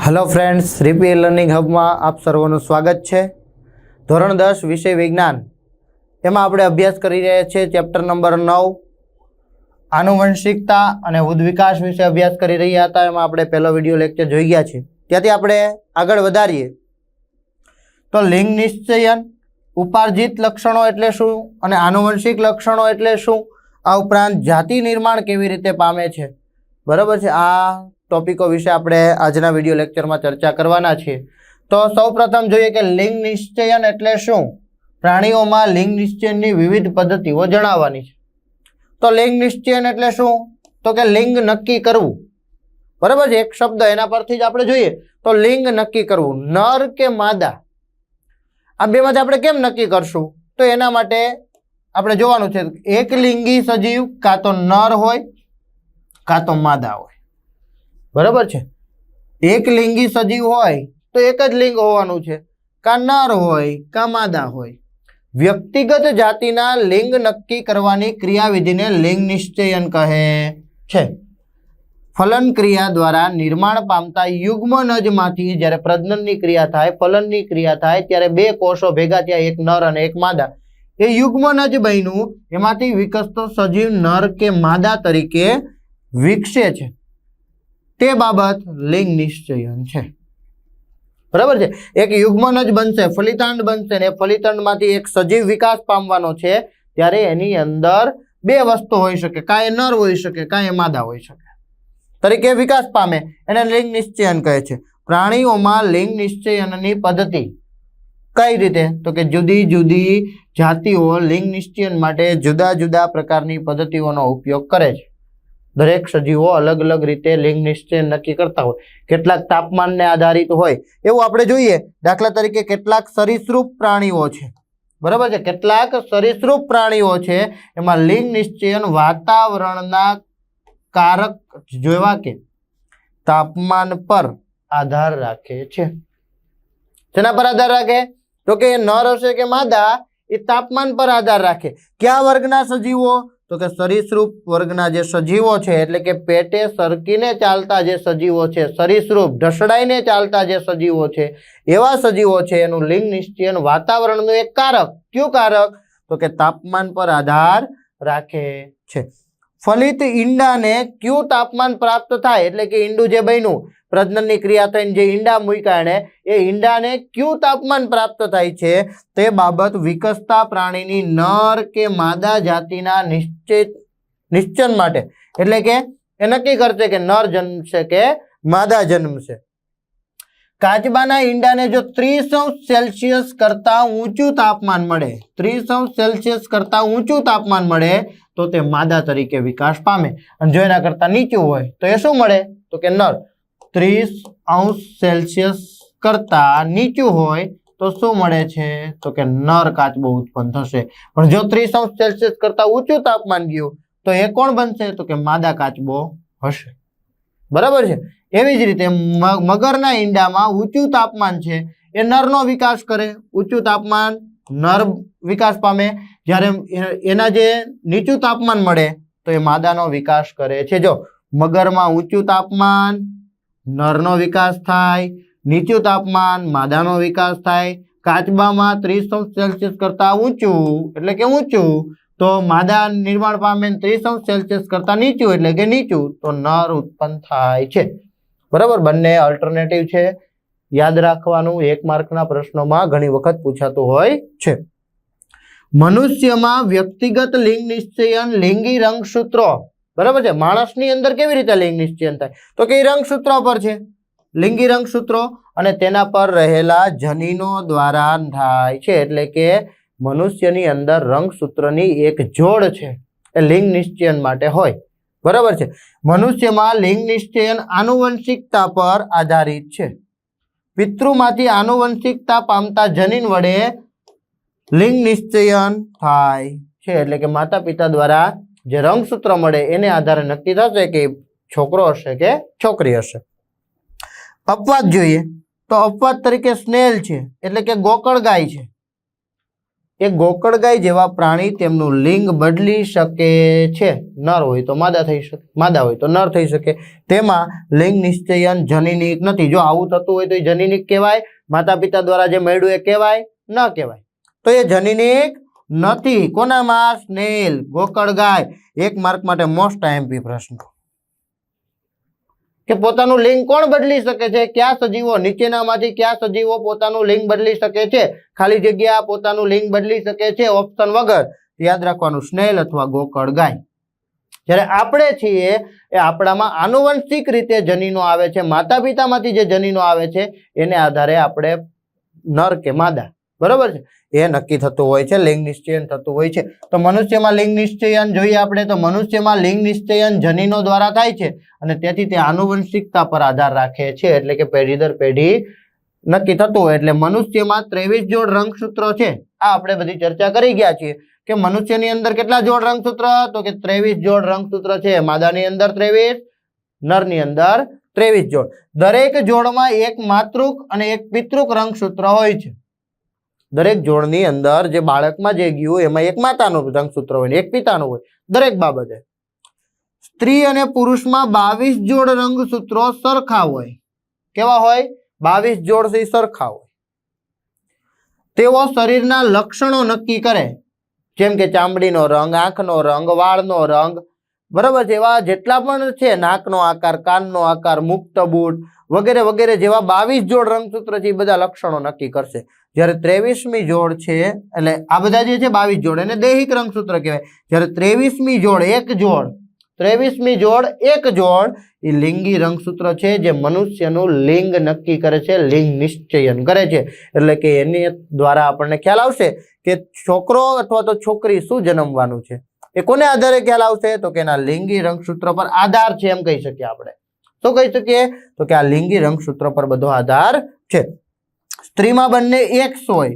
Hello friends, રીપી learning હબમાં આપ સર્વનું સ્વાગત છે। ધોરણ 10 વિષય વિજ્ઞાન એમાં આપણે અભ્યાસ કરી રહ્યા છીએ ચેપ્ટર નંબર 9 આનુવંશિકતા અને ઉદ્વિકાસ વિશે અભ્યાસ કરી રહ્યા હતા। એમાં આપણે પહેલો વિડિયો લેક્ચર જોઈ ગયા છે। ત્યાંથી આપણે આગળ વધારીએ તો લિંગ નિશ્ચયન, ઉપાર્જિત લક્ષણો એટલે શું અને આનુવંશિક લક્ષણો એટલે શું, આ ઉપરાંત જાતિ નિર્માણ કેવી રીતે પામે છે, બરાબર છે। આ ટોપિકો વિશે આપણે આજના વિડિયો લેક્ચરમાં ચર્ચા કરવાના છીએ। તો સૌપ્રથમ જોઈએ કે લિંગ નિશ્ચયન એટલે શું। પ્રાણીઓમાં લિંગ નિશ્ચયનની વિવિધ પદ્ધતિઓ જણાવવાની છે। તો લિંગ નિશ્ચયન એટલે શું, તો કે લિંગ નક્કી કરવું, બરાબર છે। એક શબ્દ એના પરથી જ આપણે જોઈએ તો લિંગ નક્કી કરવું, નર કે માદા, આ બેમાંથી આપણે કેમ નક્કી કરશું, તો એના માટે આપણે જોવાનું છે એક લિંગી સજીવ કાં તો નર હોય કાં તો માદા હોય, બરાબર છે। એક લિંગી સજીવ હોય તો એક જ લિંગ હોવાનું છે, કાં નર હોય કાં માદા હોય। વ્યક્તિગત જાતિના લિંગ નક્કી કરવાની ક્રિયાવિધિને લિંગ નિશ્ચયન કહે છે। ફલન ક્રિયા દ્વારા નિર્માણ પામતા યુગ્મનજમાંથી જ્યારે પ્રજનનની ક્રિયા થાય, ફલનની ક્રિયા થાય ત્યારે બે કોષો ભેગા થયા, એક નર અને એક માદા, એ યુગ્મનજ બન્યું, એમાંથી વિકસતો સજીવ નર કે માદા તરીકે વિકસે છે, તે બાબત લિંગ નિશ્ચયન છે, બરાબર છે। એક યુગ્મનજ બનશે, ફલિતાંડ બનશે ને ફલિતાંડમાંથી એક સજીવ વિકાસ પામવાનો છે, ત્યારે એની અંદર બે વસ્તુ હોઈ શકે, કાં એ નર હોઈ શકે કાં એ માદા હોઈ શકે, તરીકે વિકાસ પામે, એને લિંગ નિશ્ચયન કહે છે। પ્રાણીઓમાં લિંગ નિશ્ચયનની પદ્ધતિ કઈ રીતે, તો કે જુદી જુદી જાતિઓ લિંગ નિશ્ચયન માટે જુદા જુદા પ્રકારની પદ્ધતિઓનો ઉપયોગ કરે છે। દરેક સજીવો અલગ અલગ રીતે લિંગ નિશ્ચયન નક્કી કરતા હોય, કેટલાક તાપમાનને આધારિત હોય એવું આપણે જોઈએ। દાખલા તરીકે કેટલાક સરીસૃપ પ્રાણીઓ છે, બરાબર છે, કેટલાક સરીસૃપ પ્રાણીઓ છે એમાં લિંગ નિશ્ચયન વાતાવરણના કારક જેવા કે તાપમાન પર આધાર રાખે છે। શેના પર આધાર રાખે, તો કે નર હશે કે માદા એ તાપમાન પર આધાર રાખે। કયા વર્ગના સજીવો, તો કે સરીસૃપ વર્ગના જે સજીવો છે, એટલે કે પેટે સરકીને ચાલતા જે સજીવો છે, સરીસૃપ ઢસડાઈને ચાલતા જે સજીવો છે, એવા સજીવો છે એનું લિંગ નિશ્ચયન વાતાવરણનું એક કારક, કયું કારક, તો કે તાપમાન પર આધાર રાખે છે। ફલિત ઈંડાને કયું તાપમાન પ્રાપ્ત થાય, એટલે કે ઈંડું જે બન્યું, પ્રજનનની ક્રિયા થઈને જે ઈંડા મૂક્યા એને, એ ઈંડાને કયું તાપમાન પ્રાપ્ત થાય છે, તે બાબત વિકસતા પ્રાણીની નર કે માદા જાતિના નિશ્ચન માટે, એટલે કે એ નક્કી કરશે કે નર જન્મશે કે માદા જન્મશે। કાચબાના ઈંડાને જો 30°C કરતા ઊંચું તાપમાન મળે, 30°C કરતા ઊંચું તાપમાન મળે તો તે માદા તરીકે વિકાસ પામે, અને જો એના કરતા નીચું હોય તો એ શું મળે, તો કે નર। 30°C કરતા નીચું હોય તો શું મળે છે, તો કે નર કાચબો ઉત્પન્ન થશે। પણ જો 30°C કરતા ઊંચું તાપમાન ગયું તો એ કોણ બનશે, તો કે માદા કાચબો હશે, બરાબર છે। એવી જ રીતે મગરના ઈંડામાં ઊંચું તાપમાન છે એ નરનો વિકાસ કરે, ઊંચું તાપમાન નર વિકાસ પામે, જ્યારે એના જે નીચું તાપમાન મળે તો એ માદાનો વિકાસ કરે છે। જો મગરમાં ઊંચું તાપમાન નરનો વિકાસ થાય, નીચું તાપમાન માદાનો વિકાસ થાય। કાચબામાં 30°C કરતા ઊંચું એટલે કે ઊંચું તો માદા નિર્માણ પામે, 30°C કરતા નીચું એટલે કે નીચું તો નર ઉત્પન્ન થાય છે, બરાબર। બંને અલ્ટરનેટિવ છે, યાદ રાખવાનું, 1 માર્કના પ્રશ્નોમાં ઘણી વખત પૂછાતું હોય છે। મનુષ્યમાં વ્યક્તિગત લિંગ નિશ્ચયન લિંગી રંગસૂત્રો, બરાબર છે। માણસની અંદર કેવી રીતે લિંગ નિશ્ચયન થાય, તો કે રંગસૂત્રો પર છે, લિંગી રંગસૂત્રો, અને તેના પર રહેલા જનીનો દ્વારા થાય છે, એટલે કે મનુષ્યની અંદર રંગસૂત્રની એક જોડ છે એ લિંગ નિશ્ચયન માટે હોય, બરાબર છે। મનુષ્યમાં લિંગ નિશ્ચયન આનુવંશિકતા પર આધારિત છે। પિતૃમાંથી આનુવંશિકતા પામતા જનીન વડે લિંગ નિશ્ચયન થાય છે, એટલે કે માતા પિતા દ્વારા જે રંગસૂત્ર મળે એને આધારે નક્કી થશે કે છોકરો હશે કે છોકરી હશે। અપવાદ જોઈએ તો અપવાદ તરીકે સ્નેલ છે, એટલે કે ગોકળ ગાય છે, એક ગોકળગાય જેવા પ્રાણી તેમનું લિંગ બદલી શકે છે. નર હોય તો માદા થઈ શકે, માદા હોય તો નર થઈ શકે. તેમાં લિંગ નિશ્ચયન જનીનિક નથી. જો આવું થતું હોય તો એ જનીનિક કહેવાય, માતા પિતા દ્વારા જે મળ્યું એ કહેવાય, ન કહેવાય. તો એ જનીનિક નથી. કોનામાં? સ્નેલ, ગોકળગાય. 1 માર્ક માટે મોસ્ટ આઈએમપી પ્રશ્ન કે પોતાનું લિંગ કોણ બદલી શકે છે? કયા સજીવો? નીચેનામાંથી કયા સજીવો પોતાનું લિંગ બદલી શકે છે? ખાલી જગ્યા પોતાનું લિંગ બદલી શકે છે ઓપ્શન વગર. યાદ રાખવાનું, સ્નેલ અથવા ગોકળગાય. જ્યારે આપણે છીએ એ આપણામાં આનુવંશિક રીતે જનીનો આવે છે, માતા પિતામાંથી જે જનીનો આવે છે એને આધારે આપણે નર કે માદા, બરોબર છે, એ નક્કી થતું હોય છે, લિંગ નિશ્ચયન થતું હોય છે. તો મનુષ્યમાં લિંગ નિશ્ચયન જોઈએ આપણે તો મનુષ્યમાં લિંગ નિશ્ચયન જનીનો દ્વારા થાય છે અને તેથી તે આનુવંશિકતા પર આધાર રાખે છે, એટલે કે પેઢી દર પેઢી નક્કી થતું હોય. એટલે મનુષ્યમાં 23 જોડ રંગસૂત્રો છે. આ આપણે બધી ચર્ચા કરી ગયા છીએ કે મનુષ્યની અંદર કેટલા જોડ રંગસૂત્ર? તો કે 23 જોડ રંગસૂત્ર છે. માદાની અંદર 23, નરની અંદર 23 જોડ. દરેક જોડમાં એક માતૃક અને એક પિતૃક રંગસૂત્ર હોય છે. દરેક જોડની અંદર જે બાળકમાં જે ગયું એમાં એક માતાનું રંગસૂત્ર હોય ને એક પિતાનું હોય દરેક બાબતે. સ્ત્રી અને પુરુષમાં 22 જોડ રંગસૂત્રો સરખા હોય. કેવા હોય? 22 જોડ થી સરખા હોય. તેઓ શરીરના લક્ષણો નક્કી કરે, જેમ કે ચામડીનો રંગ, આંખનો રંગ, વાળનો રંગ, બરાબર છે, એવા જેટલા પણ છે, નાકનો આકાર, કાનનો આકાર, મુક્ત બૂટ વગેરે વગેરે જેવા 22 જોડ રંગસૂત્ર છે એ બધા લક્ષણો નક્કી કરશે. જ્યારે 23મી જોડ છે, એટલે આ બધા જે છે 22 જોડ એને દૈહિક રંગસૂત્ર કહેવાય. જ્યારે 23મી જોડ એક જોડ એ લિંગી રંગસૂત્ર છે, જે મનુષ્યનું લિંગ નક્કી કરે છે, લિંગ નિશ્ચયન કરે છે. એટલે કે એની દ્વારા આપણને ખ્યાલ આવશે કે છોકરો અથવા તો છોકરી શું જન્મવાનું છે. એ કોને આધારે ખ્યાલ આવશે? તો કે એના લિંગી રંગસૂત્ર પર આધાર છે, એમ કહી શકીએ આપણે. શું કહી શકીએ? તો કે આ લિંગી રંગસૂત્ર પર બધો આધાર છે. સ્ત્રીમાં બંને એક્સ હોય,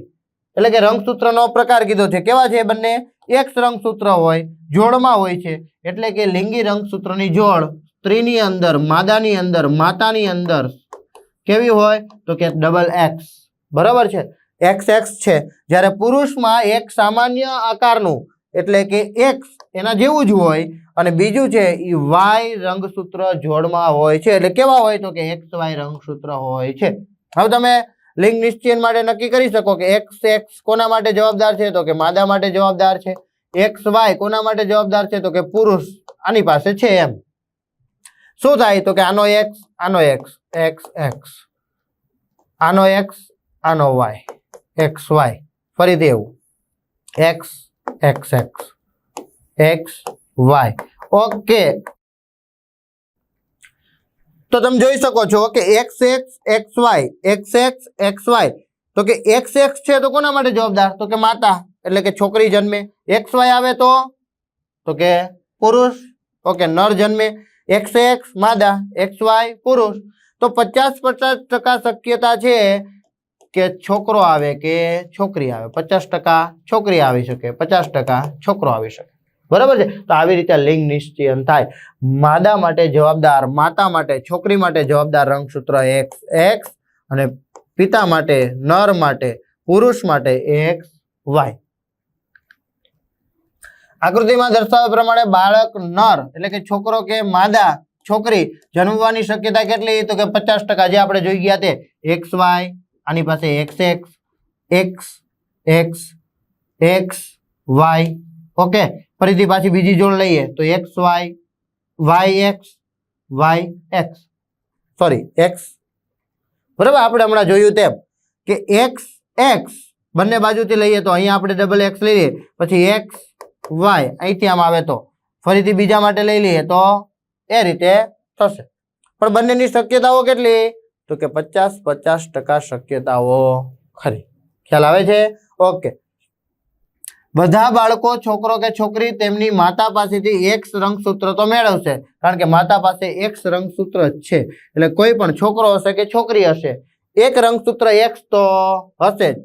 એટલે કે રંગસૂત્રનો પ્રકાર કીધો છે. કેવા છે? બંને એક્સ રંગસૂત્ર હોય, જોડમાં હોય છે. એટલે કે લિંગી રંગસૂત્રની જોડ સ્ત્રીની અંદર, માદાની અંદર, માતાની અંદર કેવી હોય? તો કે ડબલ એક્સ, બરાબર છે, એક્સ એક્સ છે. જ્યારે પુરુષમાં એક સામાન્ય આકારનું, એટલે કે એક્સ એના જેવું જ હોય અને બીજું છે એ વાય રંગસૂત્ર જોડમાં હોય છે. એટલે કેવા હોય? તો કે એક્સ વાય રંગસૂત્ર હોય છે. હવે તમે લિંગ નિશ્ચયન માટે નક્કી કરી શકો કે એક્સ એક્સ કોના માટે જવાબદાર છે? તો કે માદા માટે જવાબદાર છે. એક્સ વાય કોના માટે જવાબદાર છે? તો કે પુરુષ આની પાસે છે. એમ શું થાય? તો કે આનો એક્સ, આનો એક્સ, એક્સ એક્સ, આનો એક્સ, આનો વાય, એક્સ વાય, ફરીથી એવું x x x, x y. Okay, તો તમે જોઈ શકો છો કે x x x y, x x x y. તો કે એક્સ એક્સ છે તો કોના માટે જવાબદાર? તો કે માતા, એટલે કે છોકરી જન્મે. એક્સ વાય આવે તો કે પુરુષ, ઓકે, નર જન્મે. એક્સ એક્સ માદા, એક્સ વાય પુરુષ. તો 50% શક્યતા છે કે છોકરો આવે કે છોકરી આવે. 50% છોકરી આવી શકે, 50% છોકરો આવી શકે, બરાબર છે. તો આવી રીતે લિંગ નિશ્ચયન થાય. માદા માટે જવાબદાર, માતા માટે, છોકરી માટે જવાબદાર રંગસૂત્ર એક્સ એક્સ અને પિતા માટે, નર માટે, પુરુષ માટે એક્સ વાય. આકૃતિમાં દર્શાવ્યા પ્રમાણે બાળક નર, એટલે કે છોકરો કે માદા છોકરી જન્મવાની શક્યતા કેટલી? તો કે 50%, જે આપણે જોઈ ગયા તે એક્સ વાય, આની પાસે x x, x x, x y. Okay, ફરીથી પાછી બીજી જોડ લઈએ તો x y, y x, y x, sorry x, બરાબર. આપણે હમણાં જોયું તેમ કે એક્સ એક્સ બંને બાજુથી લઈએ તો અહીંયા આપણે ડબલ એક્સ લઈએ, પછી એક્સ વાય અહીંથી આમ આવે તો ફરીથી બીજા માટે લઈ લઈએ તો એ રીતે થશે. પણ બંનેની શક્યતાઓ કેટલી? તો કે 50% શક્યતાઓ ખરી. ખ્યાલ આવે છે? ઓકે. બધા બાળકો, છોકરો કે છોકરી, તેમની માતા પાસેથી એક્સ રંગસૂત્ર તો મેળવશે, કારણ કે માતા પાસે એક્સ રંગસૂત્ર જ છે. એટલે કોઈ પણ છોકરો હશે કે છોકરી હશે, એક રંગસૂત્ર એક્સ તો હશે જ,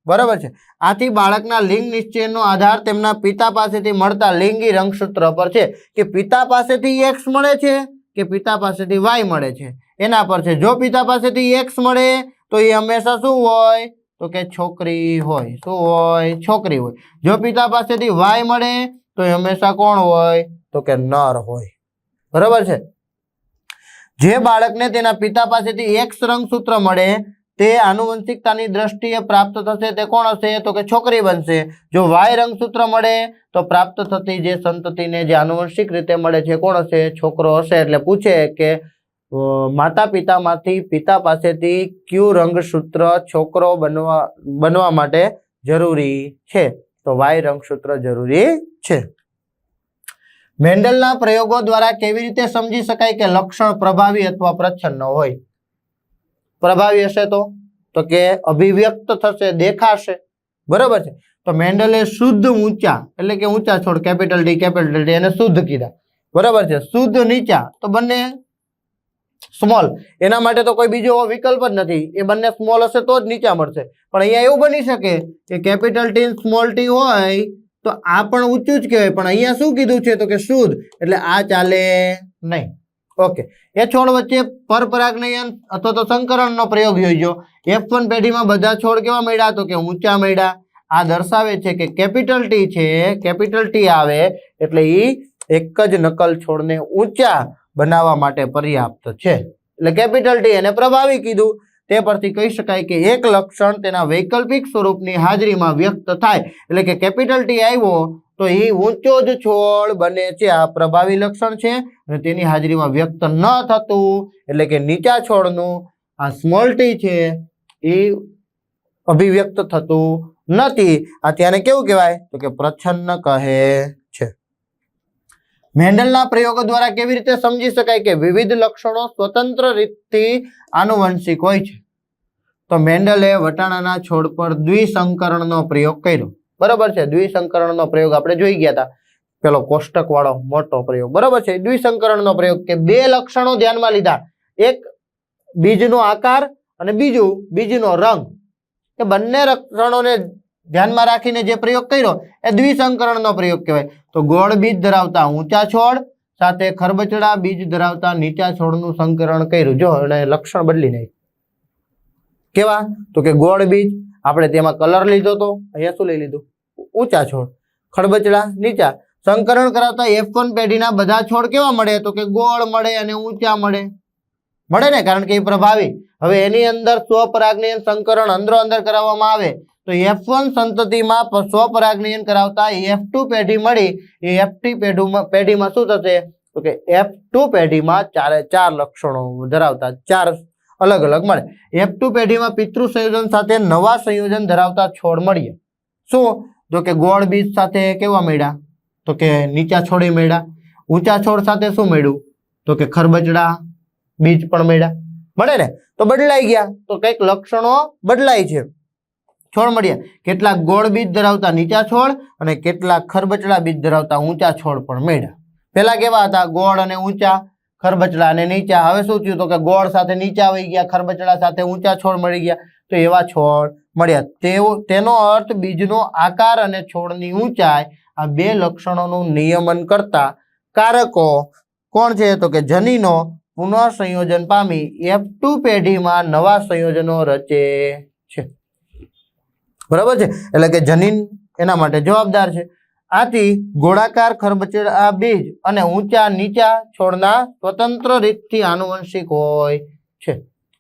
બરાબર છે. આથી બાળકના લિંગ નિશ્ચયનો આધાર તેમના પિતા પાસેથી મળતા લિંગી રંગસૂત્ર પર છે કે પિતા પાસેથી એક્સ મળે છે કે પિતા પાસેથી વાય મળે છે, એના પર છે. જો પિતા પાસેથી એક્સ મળે તો એ હંમેશા શું હોય? તો કે છોકરી હોય. શું હોય? છોકરી હોય. જો પિતા પાસેથી વાય મળે તો એ હંમેશા કોણ હોય? તો કે નર હોય. બરાબર છે. જે બાળકને તેના પિતા પાસેથી એક્સ રંગસૂત્ર મળે તે આનુવંશિકતાની દ્રષ્ટિએ પ્રાપ્ત થશે તે કોણ હશે? તો કે છોકરી બનશે. જો વાય રંગસૂત્ર મળે તો પ્રાપ્ત થતી જે સંતતિને જે આનુવંશિક રીતે મળે છે કોણ હશે? છોકરો હશે. એટલે પૂછે કે માતા પિતામાંથી પિતા પાસેથી કયું રંગસૂત્ર છોકરો બનવા માટે જરૂરી છે? તો વાય રંગસૂત્ર જરૂરી છે. મેન્ડલના પ્રયોગો દ્વારા કેવી રીતે સમજી શકાય કે લક્ષણ પ્રભાવી અથવા પ્રચ્છન્ન હોય? પ્રભાવી હશે તો કે અભિવ્યક્ત થશે, દેખાશે. બરાબર છે. તો મેન્ડલે શુદ્ધ ઊંચા એટલે કે ઊંચા છોડ કેપિટલ ડી એને શુદ્ધ કીધા. બરાબર છે. શુદ્ધ નીચા તો બંને સ્મોલ. એના માટે તો કોઈ બીજો વિકલ્પ જ નથી. એ બંને સ્મોલ હશે તો જ નીચા મળશે. પણ અહીંયા એવું બની શકે કે કેપિટલ ટી સ્મોલ ટી હોય તો આ પણ ઊંચું જ કહેવાય. પણ અહીંયા શું કીધું છે? તો કે શુદ્ધ. એટલે આ ચાલે નહીં. ઓકે. એ છોડ વચ્ચે પરપરાગનયન અથવા તો સંકરણનો પ્રયોગ યોજ્યો. F1 પેઢીમાં બધા છોડ કેવા મળ્યા? તો કે ઊંચા મળ્યા. આ દર્શાવે છે કે કેપિટલ ટી છે, કેપિટલ ટી આવે એટલે એ એક જ નકલ છોડને ઊંચા બનાવવા માટે પર્યાપ્ત છે. એટલે કેપિટલ ટી એને પ્રભાવી કીધું. તે પરથી કહી શકાય કે એક લક્ષણ તેના વૈકલ્પિક સ્વરૂપની હાજરીમાં વ્યક્ત થાય. એટલે કે કેપિટલ ટી આવ્યો તો એ ઊંચો જ છોડ બને છે. આ પ્રભાવી લક્ષણ છે અને તેની હાજરીમાં વ્યક્ત ન થતું એટલે કે નીચા છોડનું આ સ્મોલ ટી છે એ અભિવ્યક્ત થતું નથી. આ ત્યારે કેવું કહેવાય? તો કે પ્રચ્છન્ન કહે છે. મેન્ડલના પ્રયોગો દ્વારા કેવી રીતે સમજી શકાય કે વિવિધ લક્ષણો સ્વતંત્ર રીતથી આનુવંશિક હોય છે? તો મેન્ડલે વટાણાના છોડ પર દ્વિસંકરણનો પ્રયોગ કર્યો. બરાબર છે. દ્વિસંકરણનો પ્રયોગ આપણે જોઈ ગયા હતા. પેલો કોષ્ટક વાળો મોટો પ્રયોગ. બરાબર છે. દ્વિસંકરણનો પ્રયોગ કે બે લક્ષણો ધ્યાનમાં લીધા. એક બીજનો આકાર અને બીજું બીજનો રંગ. એ બંને લક્ષણોને ધ્યાનમાં રાખીને જે પ્રયોગ કર્યો એ દ્વિસંકરણનો પ્રયોગ કહેવાય. તો ગોળ બીજ ધરાવતા ઊંચા છોડ સાથે ખરબચડા બીજ ધરાવતા નીચા છોડનું સંકરણ કર્યું. જો એને લક્ષણ બદલી નાખ્યું. કેવા? તો કે ગોળ બીજ આપણે તેમાં કલર લીધો તો અહીંયા શું લઈ લીધું? ઊંચા છોડ. ખરબચડા નીચા. સંકરણ કરાવતા F1 પેઢીના બધા છોડ કેવા મળે? તો કે ગોળ મળે અને ઊંચા મળે. મળે ને? કારણ કે એ પ્રભાવી. હવે એની અંદર સ્વપરાગનયન સંકરણ અંદર કરાવવામાં આવે તો F1 સંતતિમાં સ્વપરાગનયન કરાવતા F2 પેઢી મળી. એ F2 પેઢીમાં શું થશે? તો કે F2 પેઢીમાં ચારે ચાર લક્ષણો ધરાવતા ચાર અલગ અલગ મળે. F2 પેઢીમાં પિતૃ સંયોજન સાથે નવા સંયોજન ધરાવતા છોડ મળ્યા. શું? તો કે ગોળ બીજ સાથે કેવા મળ્યા? તો કે નીચા છોડી મળ્યા. ઊંચા છોડ સાથે શું મળ્યું? તો કે ખરબચડા બીજ પણ મળ્યા. મળે ને? તો બદલાઈ ગયા. તો કઈક લક્ષણો બદલાય છે. છોડ મળ્યા. કેટલાક ગોળ બીજ ધરાવતા નીચા છોડ અને કેટલાક ખરબચડા બીજ ધરાવતા ઊંચા છોડ પણ મળ્યા. પેલા કેવા હતા? ગોળ અને ઊંચા, ખરબચડા અને નીચા. હવે શું થયું? તો કે ગોળ સાથે નીચા વહી ગયા, ખરબચડા સાથે ઊંચા છોડ મળી ગયા. તો એવા છોડ મળ્યા. તેનો અર્થ બીજનો આકાર અને છોડની ઊંચાઈ આ બે લક્ષણોનું નિયમન કરતા કારકો કોણ છે? તો કે જનીનો પુનઃ સંયોજન પામી F2 પેઢીમાં નવા સંયોજનો રચે છે. બરાબર છે. એટલે કે જનીન એના માટે જવાબદાર છે. આથી ગોળાકાર ખરબચડા બીજ અને ઊંચા નીચા છોડના સ્વતંત્ર રીતથી આનુવંશિક હોય છે.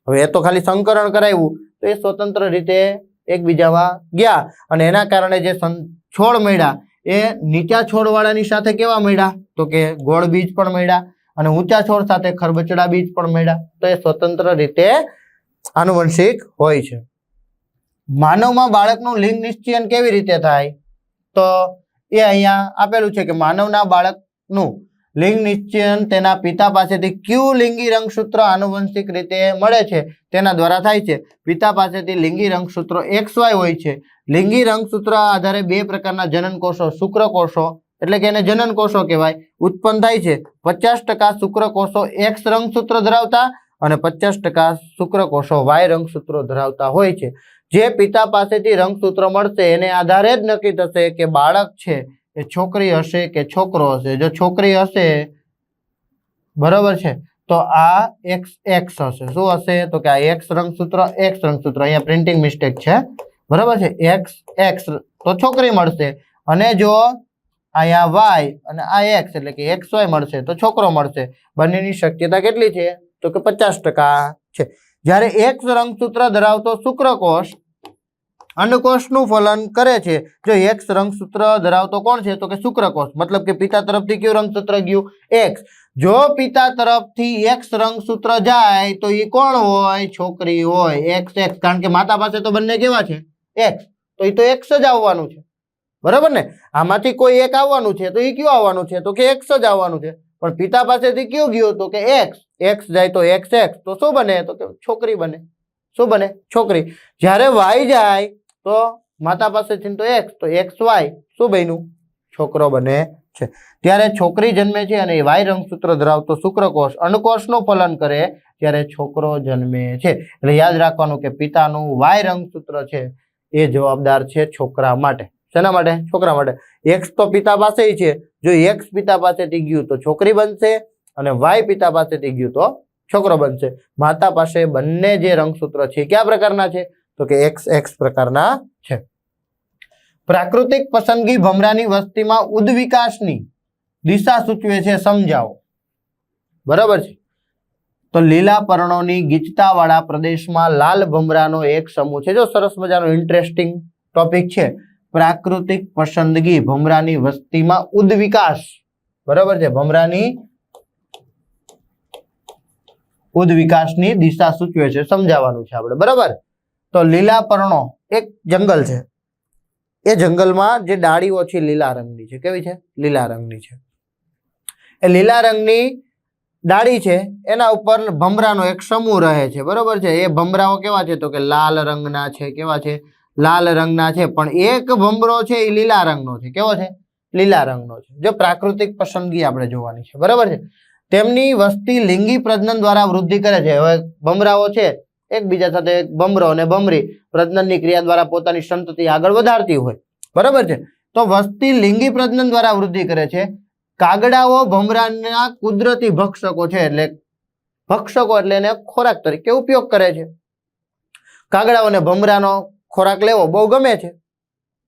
હવે એ તો ખાલી સંકરણ કરાવ્યું તો એ સ્વતંત્ર રીતે એકબીજામાં ગયા અને એના કારણે જે છોડ મળ્યા એ નીચા છોડવાળાની સાથે કેવા મળ્યા? તો કે ગોળ બીજ પણ મળ્યા અને ઊંચા છોડ સાથે ખરબચડા બીજ પણ મળ્યા. તો એ સ્વતંત્ર રીતે આનુવંશિક હોય છે. માનવમાં બાળકનું લિંગ નિશ્ચયન કેવી રીતે થાય? તો એ અહીંયા આપેલું છે કે માનવના બાળકનું લિંગ નિશ્ચયન તેના પિતા પાસેથી કયું લિંગી રંગસૂત્ર આનુવંશિક રીતે મળે છે તેના દ્વારા થાય છે. પિતા પાસેથી લિંગી રંગસૂત્રો XY હોય છે. લિંગી રંગસૂત્ર આધારે બે પ્રકારના જનનકોષો શુક્રકોષો એટલે કે એને જનનકોષો કહેવાય ઉત્પન્ન થાય છે. 50% શુક્રકોષો X રંગસૂત્ર ધરાવતા અને 50% શુક્રકોષો Y રંગસૂત્રો ધરાવતા હોય છે. જે પિતા પાસેથી રંગસૂત્ર મળશે એને આધારે જ નક્કી થશે કે બાળક છે એ છોકરી હશે કે છોકરો હશે. જો છોકરી હશે બરાબર છે તો આ એક્સ એક્સ હશે. શું હશે તો કે આ એક્સ રંગસૂત્ર એક્સ રંગસૂત્ર, અહીંયા પ્રિન્ટિંગ મિસ્ટેક છે, બરાબર છે. એક્સ એક્સ તો છોકરી મળશે, અને જો અહીંયા વાય અને આ એક્સ એટલે કે એક્સ વાય મળશે તો છોકરો મળશે. બંનેની શક્યતા કેટલી છે તો કે 50% છે. જ્યારે એક્સ રંગસૂત્ર ધરાવતો શુક્રકોષ અંડકોષનું ફલન કરે છે, જો એક્સ રંગસૂત્ર ધરાવતો કોણ છે તો કે શુક્રકોષ, મતલબ કે પિતા તરફથી કયું રંગસૂત્ર ગયું એક્સ. જો પિતા તરફથી એક્સ રંગસૂત્ર જાય તો એ કોણ હોય છોકરી હોય, એક્સ એક્સ, કારણ કે માતા પાસે તો બંને કેવા છે એક્સ, તો એ તો એક્સ જ આવવાનું છે, બરાબર ને. આમાંથી કોઈ એક આવવાનું છે તો એ કયું આવવાનું છે તો કે એક્સ જ આવવાનું છે. પણ પિતા પાસેથી કયું ગયું તો કે એક્સ, એક્સ જાય તો એક્સ એક્સ, તો શું બને તો કે છોકરી બને. શું બને છોકરી. જ્યારે વાય જાય તો માતા પાસેથી તો એક્સ, તો એક્સ વાય શું બન્યું છોકરો બને છે. ત્યારે છોકરી જન્મે છે અને વાય રંગસૂત્ર ધરાવતો શુક્રકોષ અંડકોષનું ફલન કરે ત્યારે છોકરો જન્મે છે. એટલે યાદ રાખવાનું કે પિતાનું વાય રંગસૂત્ર છે એ જવાબદાર છે છોકરા માટે. શેના માટે છોકરા માટે. એક્સ તો પિતા પાસે છે, જો એક્સ પિતા પાસેથી ગયું તો છોકરી બનશે, અને વાય પિતા પાસેથી ગયું તો છોકરો બનશે. માતા પાસે બંને જે રંગસૂત્ર છે કયા પ્રકારના છે તો કે એક્સ એક્સ પ્રકારના છે. પ્રાકૃતિક પસંદગી ભમરાની વસ્તીમાં ઉદ્વિકાસની દિશા સૂચવે છે, સમજાવો. બરાબર છે. તો લીલા પર્ણોની ગીચતાવાળા પ્રદેશમાં લાલ ભમરાનો એક સમૂહ છે. જો સરસ મજાનો ઇન્ટરેસ્ટિંગ ટોપિક છે. પ્રાકૃતિક પસંદગી ભમરાની વસ્તીમાં ઉદ્વિકાસ, બરાબર છે. ભમરાની ઉદ્વિકાસની દિશા સૂચવે છે, સમજાવવાનું છે આપણે, બરાબર. તો લીલા પર્ણો એક જંગલ છે, એ જંગલમાં જે ડાળીઓ છે લીલા રંગની છે. કેવી છે લીલા રંગની છે. એ લીલા રંગની ડાળી છે, એના ઉપર ભમરાનો એક સમૂહ રહે છે, બરોબર છે. એ ભમરાઓ કેવા છે તો કે લાલ રંગના છે. કેવા છે લાલ રંગના છે. પણ એક ભમરો છે એ લીલા રંગનો છે. કેવો છે લીલા રંગનો છે. જો પ્રાકૃતિક પસંદગી આપણે જોવાની છે, બરાબર છે. તેમની વસ્તી લિંગી પ્રજનન દ્વારા વૃદ્ધિ કરે છે. હવે ભમરાઓ છે એકબીજા સાથે ભમરો અને ભમરી પ્રજનનની ક્રિયા દ્વારા પોતાની સંતતિ આગળ વધારતી હોય, બરાબર છે. તો વસ્તી લિંગી પ્રજનન દ્વારા વૃદ્ધિ કરે છે. કાગડાઓ ભમરાના કુદરતી ભક્ષકો છે, એટલે ભક્ષકો એટલે એને ખોરાક તરીકે ઉપયોગ કરે છે. કાગડાઓને ભમરાનો ખોરાક લેવો બહુ ગમે છે,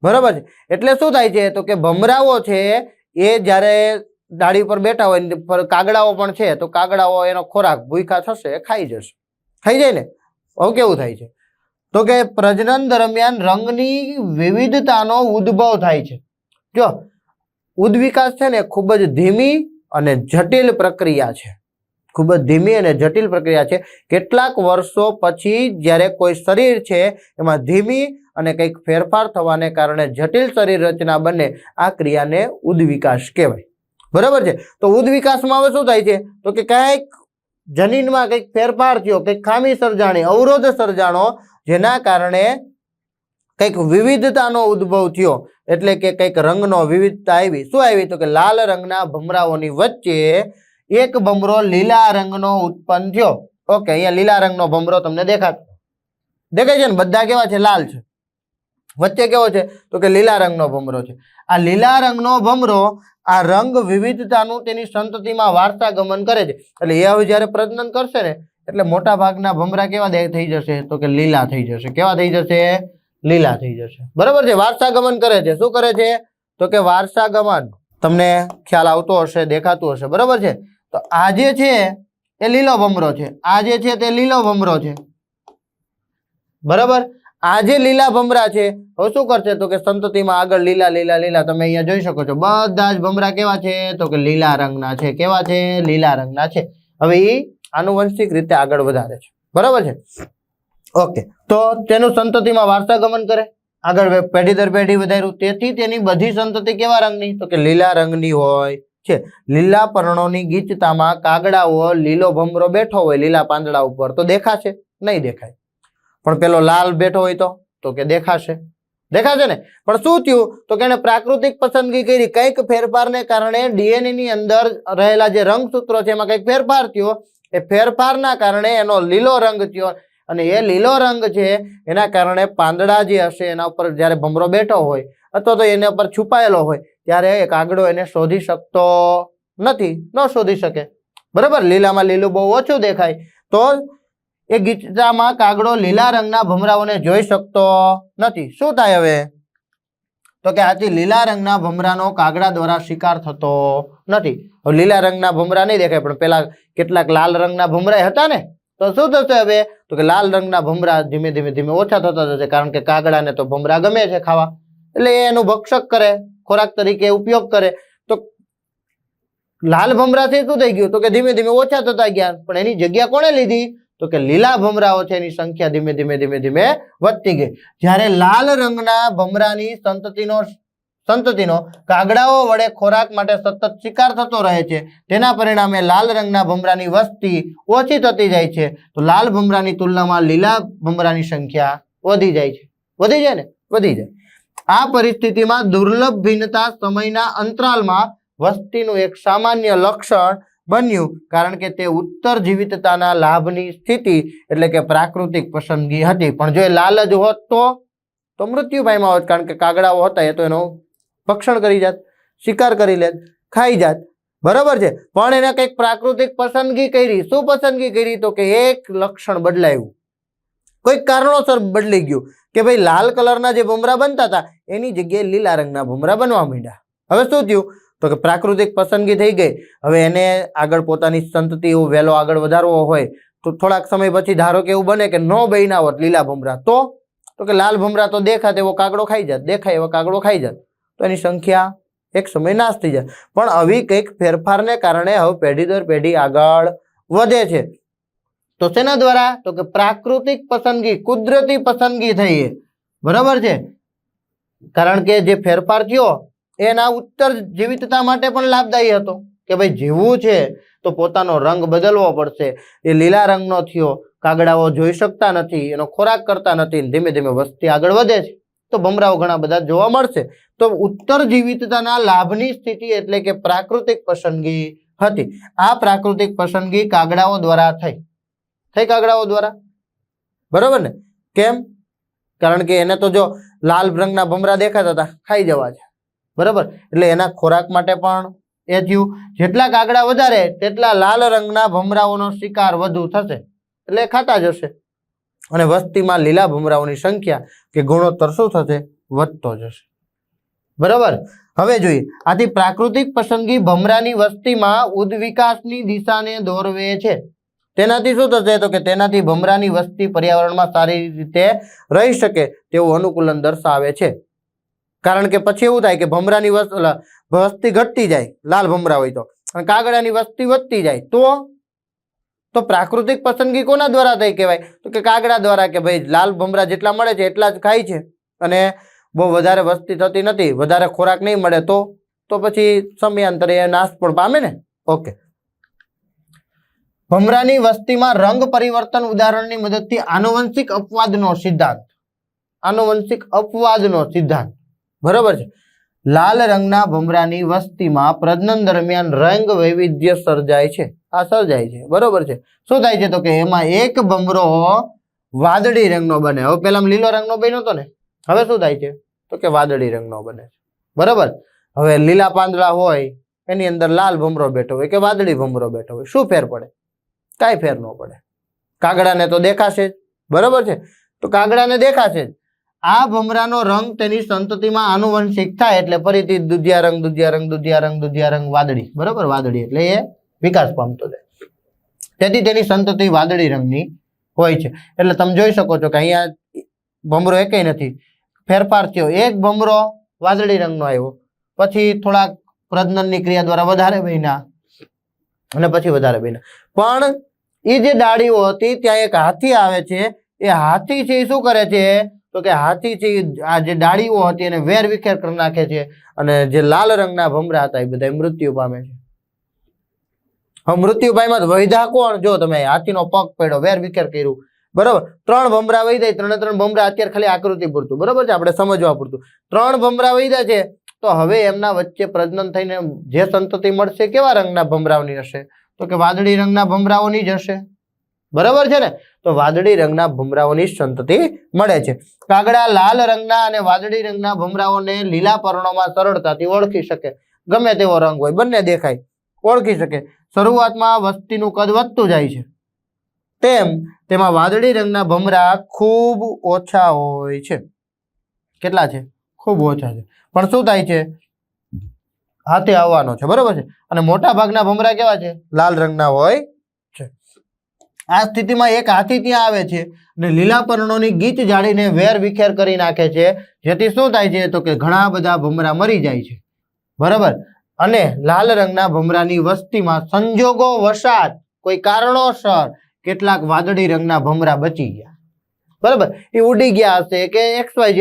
બરાબર છે. એટલે શું થાય છે તો કે ભમરાઓ છે એ જ્યારે ડાળી પર બેઠા હોય, કાગડાઓ પણ છે, તો કાગડાઓ એનો ખોરાક ભૂખ્યા થશે ખાઈ જશે, ખાઈ જાય ને. હવે કેવું થાય છે તો કે પ્રજનન દરમિયાન રંગની વિવિધતાનો ઉદ્ભવ થાય છે. જો ઉદ્વિકાસ છે ને ખૂબ જ ધીમી અને જટિલ પ્રક્રિયા છે. ખૂબ જ ધીમી અને જટિલ પ્રક્રિયા છે. કેટલાક વર્ષો પછી જ્યારે કોઈ શરીર છે એમાં ધીમી અને કંઈક ફેરફાર થવાને કારણે જટિલ શરીર રચના બને, આ ક્રિયાને ઉદ્વિકાસ કહેવાય, બરાબર છે. તો ઉદ્વિકાસમાં હવે શું થાય છે તો કે કંઈક જનીનમાં કંઈક ફેરફાર થયો, કંઈક ખામી સર્જાણી, અવરોધ સર્જાણો, જેના કારણે કંઈક વિવિધતાનો ઉદ્ભવ થયો, એટલે કે કંઈક રંગનો વિવિધતા આવી. શું આવી તો કે લાલ રંગના ભમરાઓની વચ્ચે એક ભમરો લીલા રંગનો ઉત્પન્ન થયો. ઓકે, અહીંયા લીલા રંગનો ભમરો તમને દેખાય છે ને, બધા કેવા છે લાલ છે, વચ્ચે કેવો છે તો કે લીલા રંગનો ભમરો છે. આ લીલા રંગનો ભમરો આ રંગ વિવિધતાનું તેની સંતતિમાં વારસાગમન કરે છે. એટલે એ હવે જ્યારે પ્રજનન કરશે ને એટલે મોટા ભાગના ભમરા કેવા થઈ જશે તો કે લીલા થઈ જશે. કેવા થઈ જશે લીલા થઈ જશે, બરાબર છે. વારસાગમન કરે છે. શું કરે છે તો કે વારસાગમન, તમને ખ્યાલ આવતો હશે, દેખાતું હશે, બરાબર છે. તો આ જે છે એ લીલો ભમરો છે, આ જે છે તે લીલો ભમરો છે, બરાબર. આ જે લીલા ભમરા છે હવે શું કરશે તો કે સંતતિમાં આગળ લીલા લીલા લીલા, તમે અહીંયા જોઈ શકો છો બધા જ ભમરા કેવા છે તો કે લીલા રંગના છે. કેવા છે લીલા રંગના છે. હવે એ આનુવંશિક રીતે આગળ વધારે છે, બરાબર છે. ઓકે, તો તેનું સંતતિમાં વારસાગમન કરે, આગળ પેઢી દર પેઢી વધાર્યું, તેથી તેની બધી સંતતિ કેવા રંગની તો કે લીલા રંગની હોય છે. લીલા પર્ણોની ગીચતામાં કાગડાઓ લીલો ભમરો બેઠો હોય લીલા પાંદડા ઉપર તો દેખાશે નહીં દેખાય, પણ પેલો લાલ બેઠો હોય તો કે દેખાશે ને. પણ શું થયું તો કે એને પ્રાકૃતિક પસંદગી કરી, કંઈક ફેરફારને કારણે ડીએનએ ની અંદર રહેલા જે રંગસૂત્રો છે એમાં કંઈક ફેરફાર થયો. એ ફેરફારના કારણે એનો લીલો રંગ થયો, અને એ લીલો રંગ છે એના કારણે પાંદડા જે હશે એના ઉપર જ્યારે ભમરો બેઠો હોય અથવા તો એના ઉપર છુપાયેલો હોય ત્યારે એ કાગડો એને શોધી શકતો નથી, ન શોધી શકે, બરાબર, લીલામાં લીલું બહુ ઓછું દેખાય. તો એ ગીચતામાં કાગડો લીલા રંગના ભમરાઓને જોઈ શકતો નથી. શું થાય હવે? તો કે આથી લીલા રંગના ભમરાનો કાગડા દ્વારા શિકાર થતો નથી. હવે લીલા રંગના ભમરા નહીં દેખાય, પણ પેલા કેટલાક લાલ રંગના ભમરા હતા ને, તો શું થશે હવે? તો કે લાલ રંગના ભમરા ધીમે ધીમે ધીમે ઓછા થતા જશે, કારણ કે કાગડાને તો ભમરા ગમે છે ખાવા, એટલે એ એનું ભક્ષક કરે, ખોરાક તરીકે ઉપયોગ કરે. તો લાલ ભમરાથી શું થઈ ગયું? તો કે ધીમે ધીમે ઓછા થતા ગયા, પણ એની જગ્યા કોણે લીધી? તો કે લીલા ભમરાઓ છે એની સંખ્યા ધીમે ધીમે ધીમે ધીમે વધતી ગઈ. જ્યારે લાલ રંગના ભમરાની સંતતિનો કાગડાઓ વડે ખોરાક માટે સતત શિકાર થતો રહે છે, તેના પરિણામે લાલ રંગના ભમરાની વસ્તી ઓછી થતી જાય છે. તો લાલ ભમરાની તુલનામાં લીલા ભમરાની સંખ્યા વધી જાય છે. વધી જાય ને? વધી જાય. આ પરિસ્થિતિમાં દુર્લભ ભિન્નતા સમયના અંતરાલમાં વસ્તીનું એક સામાન્ય લક્ષણ બન્યું, કારણ કે તે ઉત્તર જીવિતતાના લાભની સ્થિતિ એટલે કે પ્રાકૃતિક પસંદગી હતી. પણ જો એ લાલ જ હોત તો મૃત્યુ પામ્યા હોત, કારણ કે કાગડાઓ હતા એ તો એનો ભક્ષણ કરી જાત, શિકાર કરી લેત, ખાઈ જાત. બરાબર છે. પણ એને કંઈક પ્રાકૃતિક પસંદગી કરી. શું પસંદગી કરી? તો કે એક લક્ષણ બદલાયું, કોઈક કારણોસર બદલી ગયું કે ભાઈ લાલ કલરના જે ભમરા બનતા હતા એની જગ્યાએ લીલા રંગના ભમરા બનવા માંડ્યા. હવે શું થયું? તો કે પ્રાકૃતિક પસંદગી થઈ ગઈ. હવે એને આગળ પોતાની સંતતિ વહેલો આગળ વધારવો હોય તો થોડાક સમય પછી ધારો કે એવું બને કે ન બન્યા હોત લીલા ભમરા, તો કે લાલ ભમરા તો દેખાત એવો કાગડો ખાઈ જાત, દેખાય એવો કાગડો ખાઈ જાત, તો એની સંખ્યા એક સમય નાશ થઈ જાય. પણ આવી કંઈક ફેરફારને કારણે હવે પેઢી દર પેઢી આગળ વધે છે. તો શેના દ્વારા? તો કે પ્રાકૃતિક પસંદગી, કુદરતી પસંદગી થઈ. બરાબર છે. કારણ કે જે ફેરફાર થયો એના ઉત્તર જીવિતતા માટે પણ લાભદાયી હતો કે ભાઈ જીવવું છે તો પોતાનો રંગ બદલવો પડશે. એ લીલા રંગનો થયો, કાગડાઓ જોઈ શકતા નથી, એનો ખોરાક કરતા નથી, ધીમે ધીમે વસ્તી આગળ વધે છે તો ભમરાઓ ઘણા બધા જોવા મળશે. તો ઉત્તર જીવિતતાના લાભની સ્થિતિ એટલે કે પ્રાકૃતિક પસંદગી હતી. આ પ્રાકૃતિક પસંદગી કાગડાઓ દ્વારા થઈ કાગડાઓ દ્વારા. બરોબર ને? કેમ? કારણ કે એને તો જો લાલ રંગના ભમરા દેખાતા હતા, ખાઈ જવા છે. બરાબર, એટલે એના ખોરાક માટે પણ એ થયું. જેટલા કાગડા વધારે તેટલા લાલ રંગના ભમરાઓનો શિકાર વધુ થશે, એટલે ખાતા જશે, અને વસ્તીમાં લીલા ભમરાઓની સંખ્યા કે ગુણોત્તર શું થશે? વધતો જશે. બરાબર. હવે જોઈએ, આથી પ્રાકૃતિક પસંદગી ભમરાની વસ્તીમાં ઉદ્વિકાસની દિશાને દોરવે છે. તેનાથી શું થશે? તો કે તેનાથી ભમરાની વસ્તી પર્યાવરણમાં સારી રીતે રહી શકે તેવું અનુકૂલન દર્શાવે છે. કારણ કે પછી એવું થાય કે ભમરાની વસ્તી ઘટતી જાય, લાલ ભમરા હોય તો, અને કાગડાની વસ્તી વધતી જાય, તો પ્રાકૃતિક પસંદગી કોના દ્વારા થઈ કહેવાય? તો કે કાગડા દ્વારા, કે ભાઈ લાલ ભમરા જેટલા મળે છે એટલા જ ખાય છે અને બહુ વધારે વસ્તી થતી નથી, વધારે ખોરાક નહીં મળે તો પછી સમયાંતરે એ નાશ પણ પામે ને. ઓકે. ભમરાની વસ્તીમાં રંગ પરિવર્તન ઉદાહરણની મદદથી આનુવંશિક અપવાદનો સિદ્ધાંત. બરોબર છે. લાલ રંગના ભમરાની વસ્તીમાં પ્રજનન દરમિયાન રંગ વૈવિધ્ય સર્જાય છે. બરોબર છે. શું થાય છે? તો કે એમાં એક ભમરો વાદળી રંગનો બને. હવે પેલા લીલો રંગનો બન્યો હતો ને, હવે શું થાય છે? તો કે વાદળી રંગનો બને છે. બરોબર. હવે લીલા પાંદડા હોય એની અંદર લાલ ભમરો બેઠો હોય કે વાદળી ભમરો બેઠો હોય, શું ફેર પડે? કાંઈ ફેર ન પડે. કાગડાને તો દેખાશે જ. બરોબર છે. તો કાગડાને દેખાશે જ. આ ભમરાનો રંગ તેની સંતતિમાં આનુવંશિક થાય એટલે ફરીથી દુધિયા રંગ વાદળી. બરોબર, વાદળી એટલે એ વિકાસ પામતો જાય. તેથી તેની સંતતિ વાદળી રંગની હોય છે. એટલે તમે જોઈ શકો છો કે અહીંયા ભમરો એકેય નથી, ફેરફાર થયો. એક ભમરો વાદળી રંગનો આવ્યો, પછી થોડાક પ્રજનનની ક્રિયા દ્વારા વધારે બન્યા અને પછી વધારે બન્યા. પણ એ જે ડાળીઓ હતી ત્યાં એક હાથી આવે છે. એ હાથી છે એ શું કરે છે? તો કે હાથી છે આ જે ડાળીઓ હતી એને વેર વિખેર કરી નાખે છે, અને જે લાલ રંગના ભમરા હતા એ બધા મૃત્યુ પામે છે. હવે મૃત્યુ પામ્યા વૈધા કોણ? જો તમે હાથીનો પગ પડ્યો, વેર વિખેર કર્યું. બરોબર. 3 ભમરા વૈધા, 3 ભમરા અત્યારે ખાલી આકૃતિ પૂરતું, બરોબર છે, આપણે સમજવા પૂરતું. 3 ભમરા વૈધા છે તો હવે એમના વચ્ચે પ્રજનન થઈને જે સંતતિ મળશે કેવા રંગના ભમરાઓની હશે? તો કે વાદળી રંગના ભમરાઓની જ હશે. બરાબર છે ને? તો વાદળી રંગના ભમરાઓની સંતતિ મળે છે. કાગડા લાલ રંગના અને વાદળી રંગના ભમરાઓને લીલા પર્ણોમાં સરળતાથી ઓળખી શકે. ગમે તેવો રંગ હોય, બંને દેખાય, ઓળખી શકે. શરૂઆતમાં વસ્તીનું કદ વધતું જાય છે તેમ તેમાં વાદળી રંગના ભમરા ખૂબ ઓછા હોય છે. કેટલા છે? ખૂબ ઓછા છે. પણ શું થાય છે? હાથે આવવાનો છે, બરોબર છે. અને મોટા ભાગના ભમરા કેવા છે? લાલ રંગના હોય છે. આ સ્થિતિમાં એક હાથી ત્યાં આવે છે અને લીલા પર્ણોની ગીચ જાળીને વેર વિખેર કરી નાખે છે, જેથી શું થાય છે? તો કે ઘણા બધા ભમરા મરી જાય છે, બરાબર. અને લાલ રંગના ભમરાની વસ્તીમાં સંજોગો વશાત કોઈ કારણોસર કેટલાક વાદળી રંગના ભમરા બચી ગયા, બરાબર. એ ઉડી ગયા હશે કે XYZ,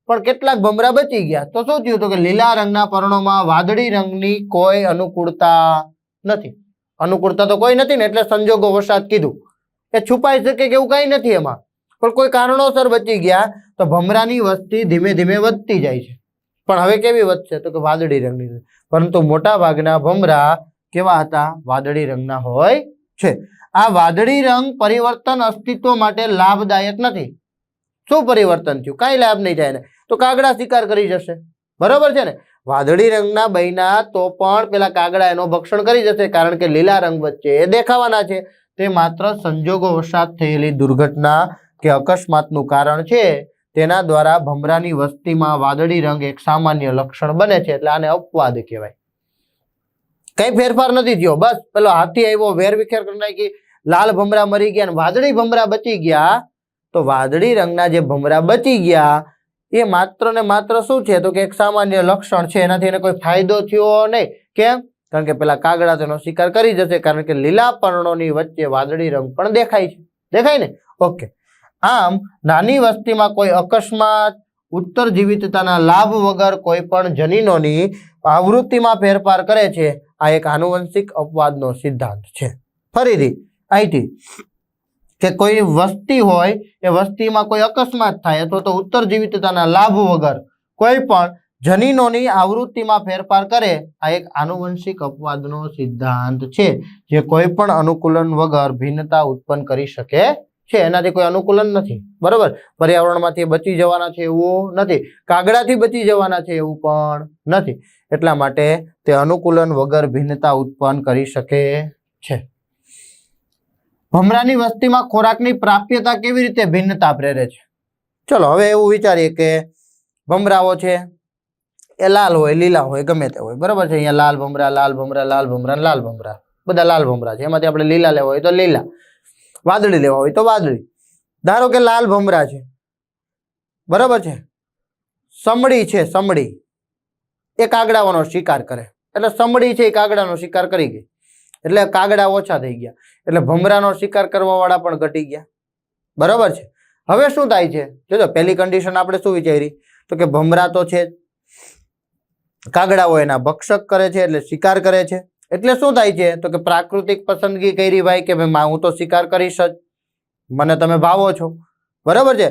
પણ કેટલાક ભમરા બચી ગયા. તો શું થયું? તો કે લીલા રંગના પર્ણોમાં વાદળી રંગની કોઈ અનુકૂળતા નથી. અનુકૂળતા તો કોઈ નથી ને, એટલે સંજોગો વશાત કીધું. એ છુપાઈ શકે કે એવું કઈ નથી એમાં, પણ કોઈ કારણોસર બચી ગયા. તો ભમરાની વસ્તી ધીમે ધીમે વધતી જાય છે. પણ હવે કેવી વધશે? તો કે વાદળી રંગની. પરંતુ મોટા ભાગના ભમરા કેવા હતા? વાદળી રંગના હોય છે. આ વાદળી રંગ પરિવર્તન અસ્તિત્વ માટે લાભદાયક નથી. શું પરિવર્તન થયું? કઈ લાભ નહીં થાય ને. તો કાગડા શિકાર કરી જશે, બરોબર છે ને. વાદળી રંગના બન્યા તો પણ પેલા કાગડા એનો ભક્ષણ કરી જશે, કારણ કે લીલા રંગ વચ્ચે એ દેખાવાના છે. તે માત્ર સંજોગો વશાત થયેલી દુર્ઘટના કે અકસ્માતનું કારણ છે. તેના દ્વારા ભમરાની વસ્તીમાં વાદળી રંગ એક સામાન્ય લક્ષણ બને છે, એટલે આને અપવાદ કહેવાય. કઈ ફેરફાર નથી થયો. બસ પેલો હાથી આવ્યો, વેર વિખેર કરી નાખી, લાલ ભમરા મરી ગયા, વાદળી ભમરા બચી ગયા. તો વાદળી રંગના જે ભમરા બચી ગયા એ માત્ર ને માત્ર શું છે? તો કે એક સામાન્ય લક્ષણ છે. એનાથી એને કોઈ ફાયદો થયો નહીં. કેમ? કારણ કે પેલા કાગડા તેનો શિકાર કરી જશે, કારણ કે લીલા પર્ણોની વચ્ચે વાદળી રંગ પણ દેખાય છે. દેખાય ને? ઓકે. આમ નાની વસ્તીમાં કોઈ અકસ્માત, ઉત્તરજીવિતતાના લાભ વગર કોઈ પણ જનીનોની આવૃત્તિમાં ફેરફાર કરે છે. આ એક આનુવંશિક અપવાદનો સિદ્ધાંત છે. ફરીથી અહીંથી કે કોઈ વસ્તી હોય, એ વસ્તીમાં કોઈ અકસ્માત થાય અથવા તો ઉત્તરજીવિતતાના લાભ વગર કોઈ પણ જનીનોની આવૃત્તિમાં ફેરફાર કરે, આ એક આનુવંશિક અપવાદનો સિદ્ધાંત છે, જે કોઈ પણ અનુકૂલન વગર ભિન્નતા ઉત્પન્ન કરી શકે છે. એનાથી કોઈ અનુકૂલન નથી, બરોબર. પર્યાવરણમાંથી બચી જવાના છે એવું નથી, કાગડાથી બચી જવાના છે એવું પણ નથી. એટલા માટે તે અનુકૂલન વગર ભિન્નતા ઉત્પન્ન કરી શકે છે. ભમરાની વસ્તીમાં ખોરાકની પ્રાપ્યતા કેવી રીતે ભિન્નતા પ્રેરે છે? ચલો હવે એવું વિચારીએ કે ભમરાઓ છે એ લાલ હોય, લીલા હોય, ગમે તે હોય, બરોબર છે. અહીંયા લાલ ભમરા, લાલ ભમરા, લાલ ભમરા, લાલ ભમરા, બધા લાલ ભમરા છે. એમાંથી આપણે લીલા લેવા હોય તો લીલા, વાદળી લેવા હોય તો વાદળી. ધારો કે લાલ ભમરા છે, બરોબર છે. સમડી છે, સમડી એ કાગડાઓનો શિકાર કરે, એટલે સમડી છે એ કાગડાનો શિકાર કરી ગઈ, એટલે કાગડા ઓછા થઈ ગયા, એટલે ભમરાનો શિકાર કરવા વાળા પણ ઘટી ગયા, બરોબર છે. હવે શું થાય છે? જોજો, પહેલી કન્ડિશન આપણે શું વિચારી? તો કે ભમરા તો છે, કાગડાઓ એના ભક્ષક કરે છે, એટલે શિકાર કરે છે. એટલે શું થાય છે? તો કે પ્રાકૃતિક પસંદગી કરી ભાઈ, કે ભાઈ હું તો શિકાર કરીશ જ, મને તમે ભાવો છો, બરોબર છે.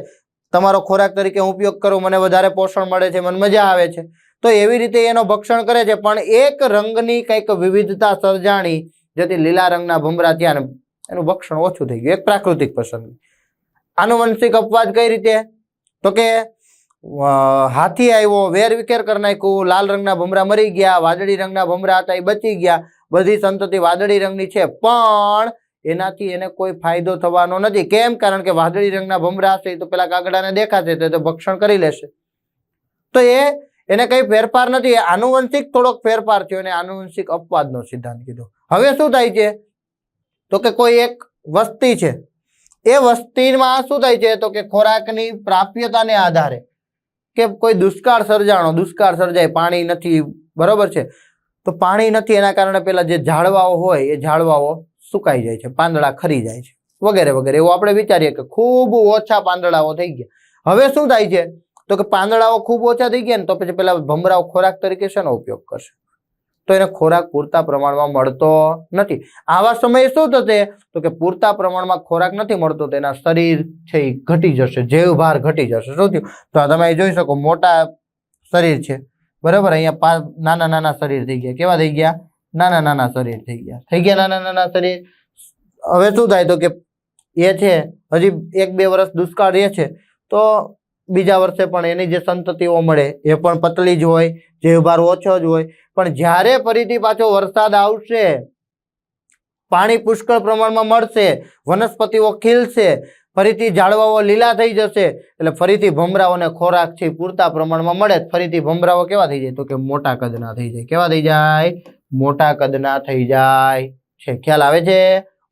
તમારો ખોરાક તરીકે હું ઉપયોગ કરું, મને વધારે પોષણ મળે છે, મને મજા આવે છે, તો એવી રીતે એનો ભક્ષણ કરે છે. પણ એક રંગની કંઈક વિવિધતા સર્જાણી, જેથી લીલા રંગના ભમરા ત્યાં એનું ભક્ષણ ઓછું થઈ ગયું. એક પ્રાકૃતિક પસંદગી. આનુવંશિક અપવાદ કઈ રીતે? તો કે હાથી આવ્યો, વેર વિખેર કરી નાખ્યું, લાલ રંગના ભમરા મરી ગયા, વાદળી રંગના ભમરા હતા એ બચી ગયા, બધી સંતતિ વાદળી રંગની છે, પણ એનાથી એને કોઈ ફાયદો થવાનો નથી. કેમ? કારણ કે વાદળી રંગના ભમરા હશે તો પેલા કાગડાને દેખાશે તો ભક્ષણ કરી લેશે, તો એને કઈ ફેરફાર નથી. આનુવંશિક થોડોક ફેરફાર થયો, અને આનુવંશિક અપવાદનો સિદ્ધાંત કીધો. હવે શું થાય છે? તો કે કોઈ એક વસ્તી છે, એ વસ્તીમાં શું થાય છે? તો કે ખોરાકની પ્રાપ્યતાને આધારે, કે કોઈ દુષ્કાળ સર્જાય, પાણી નથી, બરોબર છે. તો પાણી નથી, એના કારણે પેલા જે ઝાડવાઓ હોય એ ઝાડવાઓ સુકાઈ જાય છે, પાંદડા ખરી જાય છે, વગેરે વગેરે. એવું આપણે વિચારીએ કે ખૂબ ઓછા પાંદડાઓ થઈ ગયા. હવે શું થાય છે? તો કે પાંદડાઓ ખૂબ ઓછા થઈ ગયા ને, તો પછી પેલા ભમરાઓ ખોરાક તરીકે શેનો ઉપયોગ કરશે? તો એને ખોરાક પૂરતા પ્રમાણમાં મળતો નથી. આવા સમયે શું થશે? તો કે પૂરતા પ્રમાણમાં ખોરાક નથી મળતો, તેના શરીર છે એ ઘટી જશે, જીવ ભાર ઘટી જશે. શું થયું? તો તમે જોઈ શકો, મોટા શરીર છે, બરાબર. અહીંયા નાના નાના શરીર થઈ ગયા. કેવા થઈ ગયા? નાના નાના શરીર થઈ ગયા, નાના નાના શરીર. હવે શું થાય? તો કે એ છે હજી 1-2 વર્ષ દુષ્કાળ રહે છે, તો બીજા વર્ષે પણ એની જે સંતતિઓ મળે એ પણ પતલી જ હોય, જીવ ભાર ઓછો જ હોય. પણ જ્યારે ફરીથી પાછો વરસાદ આવશે, પાણી પુષ્કળ પ્રમાણમાં મળશે, વનસ્પતિઓ ખીલશે, ફરીથી ઝાડવાઓ લીલા થઈ જશે, એટલે ફરીથી ભમરાઓને ખોરાક છે પૂરતા પ્રમાણમાં મળે, ફરીથી ભમરાઓ કેવા થઈ જાય? તો કે મોટા કદના થઈ જાય. કેવા થઈ જાય? મોટા કદના થઈ જાય છે. ખ્યાલ આવે છે?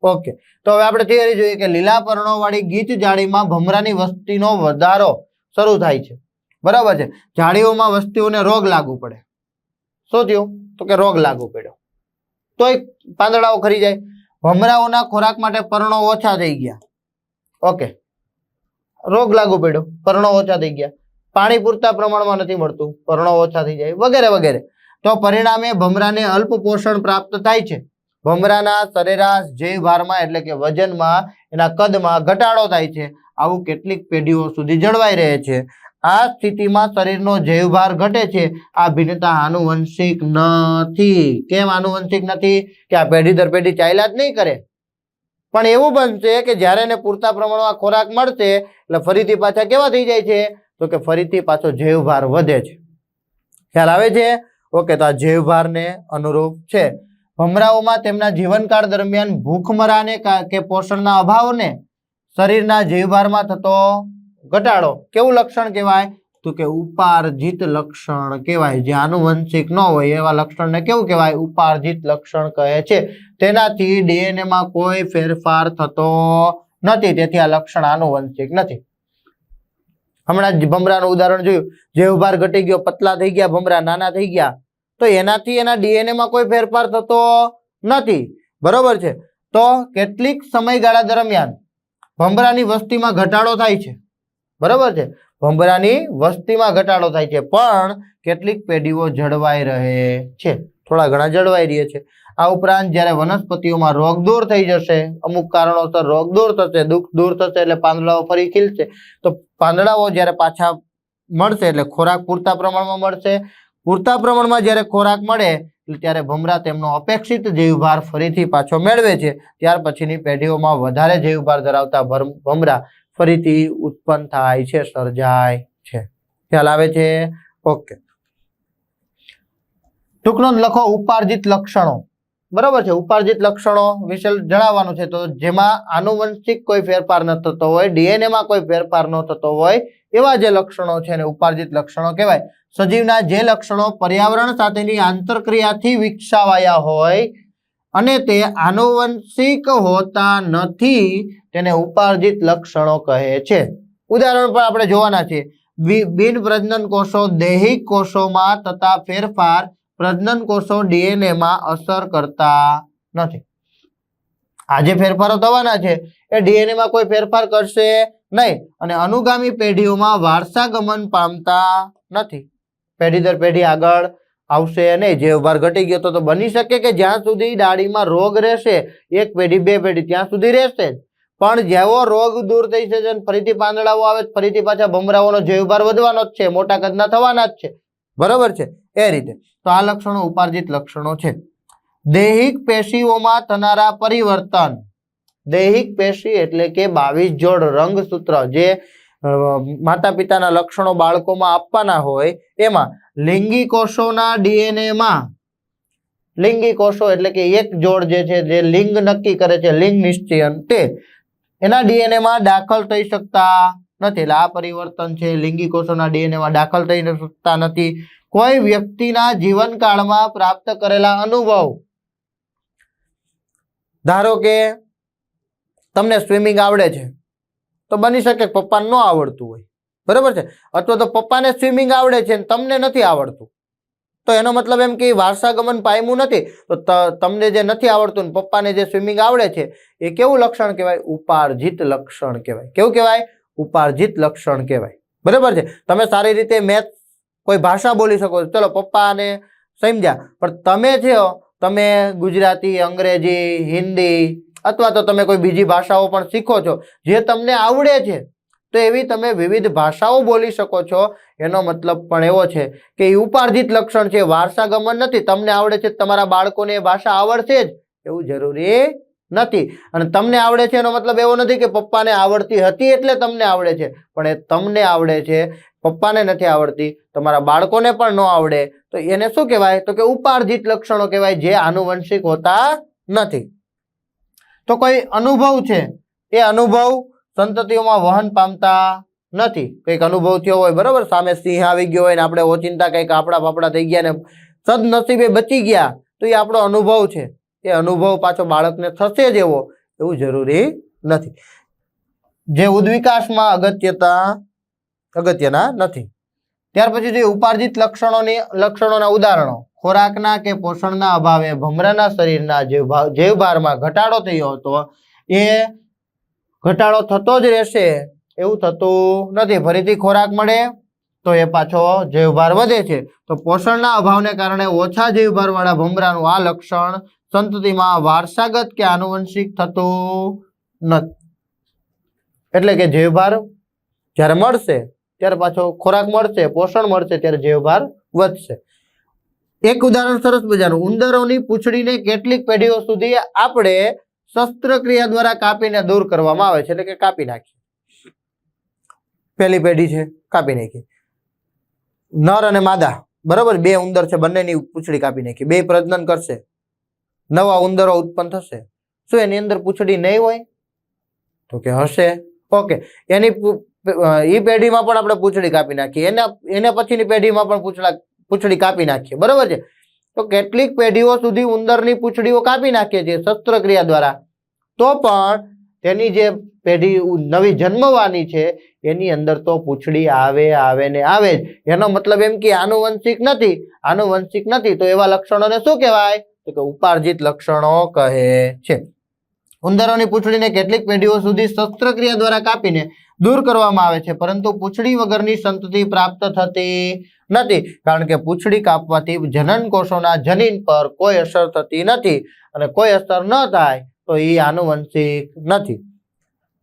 ઓકે. તો હવે આપણે થિયરી જોઈએ કે લીલા પર્ણોવાળી ગીચ જાળીમાં ભમરાની વસ્તીનો વધારો શરૂ થાય છે. બરાબર છે. જાળીઓમાં વસ્તીઓને રોગ લાગુ પડે. શું થયું? તો કે રોગ લાગુ પડ્યો. તોય પાંદડાઓ ખરી જાય. ભમરાઓના ખોરાક માટે પર્ણો ઓછા થઈ ગયા. ઓકે. રોગ લાગુ પડ્યો, પર્ણો ઓછા થઈ ગયા. પાણી પૂરતા પ્રમાણમાં નથી મળતું, પર્ણો ઓછા થઈ જાય, વગેરે વગેરે. તો પરિણામે ભમરાને અલ્પ પોષણ પ્રાપ્ત થાય છે. ભમરાના સરેરાશ જૈવભારમાં એટલે કે વજનમાં, એના કદમાં ઘટાડો થાય છે. આવું કેટલીક પેઢીઓ સુધી જળવાઈ રહે છે. આ સ્થિતિમાં શરીરનો જૈવભાર ઘટે છે. આ ભિન્નતા આનુવંશિક નથી. કેમ આનુવંશિક નથી? કે આ પેઢી દર પેઢી ચાલ્યા જ નહીં કરે, પણ એવું બનશે કે જ્યારે એને પૂરતા પ્રમાણમાં ખોરાક મળશે એટલે ફરીથી પાછા કેવા થઈ જાય છે? તો કે ફરીથી પાછો જૈવભાર વધે છે. ખ્યાલ આવે છે? ઓકે. તો આ જૈવભારને અનુરૂપ છે. ભમરાઓમાં તેમના જીવનકાળ દરમિયાન ભૂખમરાને કે પોષણના અભાવને શરીરના જૈવભારમાં થતો ઘટાડો કેવું લક્ષણ કહેવાય? તો કે ઉપાર્જિત લક્ષણ કહેવાય. જે આનુવંશિક ન હોય એવા લક્ષણને કેવું કહેવાય? ઉપાર્જિત લક્ષણ કહે છે. તેનાથી ડીએનએ માં કોઈ ફેરફાર થતો નથી, તેથી આ લક્ષણ આનુવંશિક નથી. હમણાં જ ભમરાનું ઉદાહરણ જોયું, જૈવભાર ઘટી ગયો, પતલા થઈ ગયા ભમરા, નાના થઈ ગયા, તો એનાથી એના ડીએનએ માં કોઈ ફેરફાર થતો નથી. બરોબર છે. તો કેટલીક સમયગાળા દરમિયાન ભમરાની વસ્તીમાં ઘટાડો થાય છે. બરોબર છે. ભમરાની વસ્તીમાં ઘટાડો થાય છે, પણ કેટલીક પેઢીઓ જળવાઈ રહે છે, થોડા ઘણા જળવાઈ રહે છે. આ ઉપરાંત જ્યારે વનસ્પતિઓમાં રોગ દૂર થઈ જશે, અમુક કારણોસર રોગ દૂર થશે, દુઃખ દૂર થશે, એટલે પાંદડાઓ ફરી ખીલશે. તો પાંદડાઓ જ્યારે પાછા મળશે એટલે ખોરાક પૂરતા પ્રમાણમાં મળશે. પૂરતા પ્રમાણમાં જ્યારે ખોરાક મળે ત્યારે ભમરા તેમનો અપેક્ષિત જૈવભાર ફરીથી પાછો મેળવે છે. ત્યાર પછીની પેઢીઓમાં વધારે જૈવભાર ધરાવતા ભમરા ફરીથી ઉત્પન્ન થાય છે, સર્જાય છે. ખ્યાલ આવે છે? ઓકે. ટૂંકનો લખો ઉપાર્જિત લક્ષણો. બરોબર છે. ઉપાર્જિત લક્ષણો વિશે જણાવવાનું છે. તો જેમાં આનુવંશિક કોઈ ફેરફાર ન થતો હોય, ડીએનએ માં કોઈ ફેરફાર ન થતો હોય એવા જે લક્ષણો છે એને ઉપાર્જિત લક્ષણો કહેવાય. સજીવના જે લક્ષણો પર્યાવરણ સાથેની આંતરક્રિયાથી વિકસાવાયા હોય અને તે આનુવંશિક હોતા નથી તેને ઉપાર્જિત લક્ષણો કહે છે. ઉદાહરણ પણ આપણે જોવાના છે. બિન પ્રજનન કોષો દૈહિક કોષોમાં થતા ફેરફાર પ્રજનન કોષો ડીએનએ માં અસર કરતા નથી. આ જે ફેરફારો થવાના છે એ ડીએનએ માં કોઈ ફેરફાર કરશે નહીં અને અનુગામી પેઢીઓમાં વારસાગમન પામતા નથી. પેઢી દર પેઢી આગળ આવશે નહીં. જૈવભાર ઘટી ગયો તો બની શકે કે જ્યાં સુધી ડાળીમાં રોગ રહેશે, એક પેઢી બે પેઢી ત્યાં સુધી રહેશે, પણ જેવો રોગ દૂર થઈ જશે ફરીથી પાંદડાઓ આવે, ફરીથી પાછા ભમરાઓનો જૈવભાર વધવાનો જ છે, મોટા કદના થવાના જ છે. બરોબર છે? એ રીતે. તો આ લક્ષણો ઉપાર્જિત લક્ષણો છે. દૈહિક પેશીઓમાં થનારા પરિવર્તન. દૈહિક પેશી એટલે કે 22 જોડ રંગસૂત્ર જે માતા પિતાના લક્ષણો બાળકોમાં આપવાના હોય એમાં લિંગી કોષોના ડીએનએ માં, લિંગી કોષો એટલે કે એક જોડ જે છે જે લિંગ નક્કી કરે છે, લિંગ નિશ્ચયન, તે એના ડીએનએ માં દાખલ થઈ શકતા નથી. એટલે આ પરિવર્તન છે, લિંગી કોષોના ડીએનએ માં દાખલ થઈ શકતા નથી. કોઈ વ્યક્તિના જીવનકાળમાં પ્રાપ્ત કરેલા અનુભવ, ધારો કે તમને સ્વિમિંગ આવડે છે તો બની શકે પપ્પાને ન આવડતું હોય. બરોબર છે? અથવા તો પપ્પાને સ્વિમિંગ આવડે છે તમને નથી આવડતું, તો એનો મતલબ એમ કે વારસાગમન પામ્યું નથી. તો તમને જે નથી આવડતું ને પપ્પાને જે સ્વિમિંગ આવડે છે એ કેવું લક્ષણ કહેવાય? ઉપાર્જિત લક્ષણ કહેવાય. કેવું કહેવાય? ઉપાર્જિત લક્ષણ કહેવાય. બરોબર છે? તમે સારી રીતે મેથ્સ, કોઈ ભાષા બોલી શકો છો, ચલો પપ્પાને સમજ્યા, પણ તમે છો, તમે ગુજરાતી, અંગ્રેજી, હિન્દી અથવા તો તમે કોઈ બીજી ભાષાઓ પણ શીખો છો જે તમને આવડે છે, તો એવી તમે વિવિધ ભાષાઓ બોલી શકો છો. એનો મતલબ પણ એવો છે કે એ ઉપાર્જિત લક્ષણ છે, વારસાગમન નથી. તમને આવડે છે, તમારા બાળકોને એ ભાષા આવડશે જ એવું જરૂરી નથી. અને તમને આવડે છે એનો મતલબ એવો નથી કે પપ્પાને આવડતી હતી એટલે તમને આવડે છે, પણ એ તમને આવડે છે, પપ્પાને નથી આવડતી, તમારા બાળકોને પણ ન આવડે, તો એને શું કહેવાય? તો કે ઉપાર્જિત લક્ષણો કહેવાય, જે આનુવંશિક હોતા નથી. તો કોઈ અનુભવ છે એ અનુભવ સંતતિઓમાં વહન પામતા નથી. કંઈક અનુભવ થયો હોય, બરોબર, સામે સિંહ આવી ગયો હોય ને આપણે ઓચિંતા કંઈક આપડા પાપડા થઈ ગયા ને સદનસીબે બચી ગયા, તો એ આપણો અનુભવ છે. એ અનુભવ પાછો બાળકને થશે જ એવું જરૂરી નથી. જે ઉદ્વિકાસમાં અગત્યના નથી. ત્યાર પછી જે ઉપાર્જિત લક્ષણોના ઉદાહરણો. ખોરાકના કે પોષણના અભાવે ભમરાના શરીરના જીવભારમાં ઘટાડો થયો હતો. એ ઘટાડો થતો જ રહેશે એવું થતું નથી. ફરીથી ખોરાક મળે તો એ પાછો જીવભાર વધે છે. તો પોષણના અભાવને કારણે ઓછા જીવભાર વાળા ભમરાનું આ લક્ષણ સંતતિમાં વારસાગત કે આનુવંશિક થતું નથી. એટલે કે જીવભાર જ્યારે મળશે ત્યારે પાછો ખોરાક મળશે, પોષણ મળશે ત્યારે જીવભાર વધશે. એક ઉદાહરણ સરસ મજાનું. ઉંદરોની પૂંછડીને કેટલીક પેઢીઓ સુધી આપણે શસ્ત્રક્રિયા દ્વારા કાપીને દૂર કરવામાં આવે છે, એટલે કે કાપી નાખીએ. પહેલી પેઢી છે, કાપી નાખી. નર અને માદા, બરોબર, બે ઉંદર છે, બંનેની પૂંછડી કાપી નાખી. બે પ્રજનન કરશે, નવા ઉંદરો ઉત્પન્ન થશે. શું એની અંદર પૂંછડી નહીં હોય? તો કે હશે. ઓકે, એની એ પેઢીમાં પણ આપણે પૂંછડી કાપી નાખીએ, એને પછીની પેઢીમાં પણ પૂંછડી કાપી નાખીએ, બરોબર છે. તો કેટલીક પેઢીઓ સુધી ઉંદરની પૂંછડીઓ કાપી નાખીએ છીએ શસ્ત્રક્રિયા દ્વારા, તો પણ તેની જે પેઢી નવી જન્મવાની છે એની અંદર તો પૂંછડી આવે ને આવે જ. એનો મતલબ એમ કે આનુવંશિક નથી. તો એવા લક્ષણોને શું કહેવાય? તો કે ઉપાર્જિત લક્ષણો કહે છે. ઉંદરોની પૂંછડીને કેટલીક પેઢીઓ સુધી શસ્ત્રક્રિયા દ્વારા કાપીને દૂર કરવામાં આવે છે, પરંતુ પૂંછડી વગરની સંતતિ પ્રાપ્ત થતી નથી, કારણ કે પૂંછડી કાપવાથી જનન કોષોના જનીન પર કોઈ અસર થતી નથી, અને કોઈ અસર ન થાય તો એ આનુવંશિક નથી.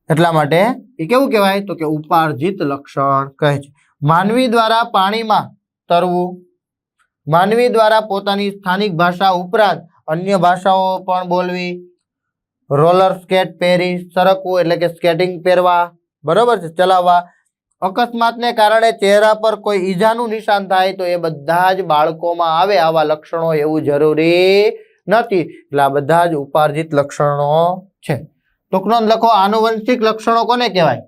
એટલા માટે એ કેવું કહેવાય? તો કે ઉપાર્જિત લક્ષણ કહે છે. માનવી દ્વારા પાણીમાં તરવું, માનવી દ્વારા પોતાની સ્થાનિક ભાષા ઉપરાંત અન્ય ભાષાઓ પણ બોલવી, રોલર સ્કેટ પહેરી સરકવું એટલે કે સ્કેટિંગ પહેરવા, બરોબર છે, ચલાવવા, અકસ્માતને કારણે ચહેરા પર કોઈ ઈજાનું નિશાન થાય તો એ બધા જ બાળકોમાં આવે આવા લક્ષણો એવું જરૂરી નથી. એટલે આ બધા જ ઉપાર્જિત લક્ષણો છે. ટૂંક નોંધ લખો. આનુવંશિક લક્ષણો કોને કહેવાય?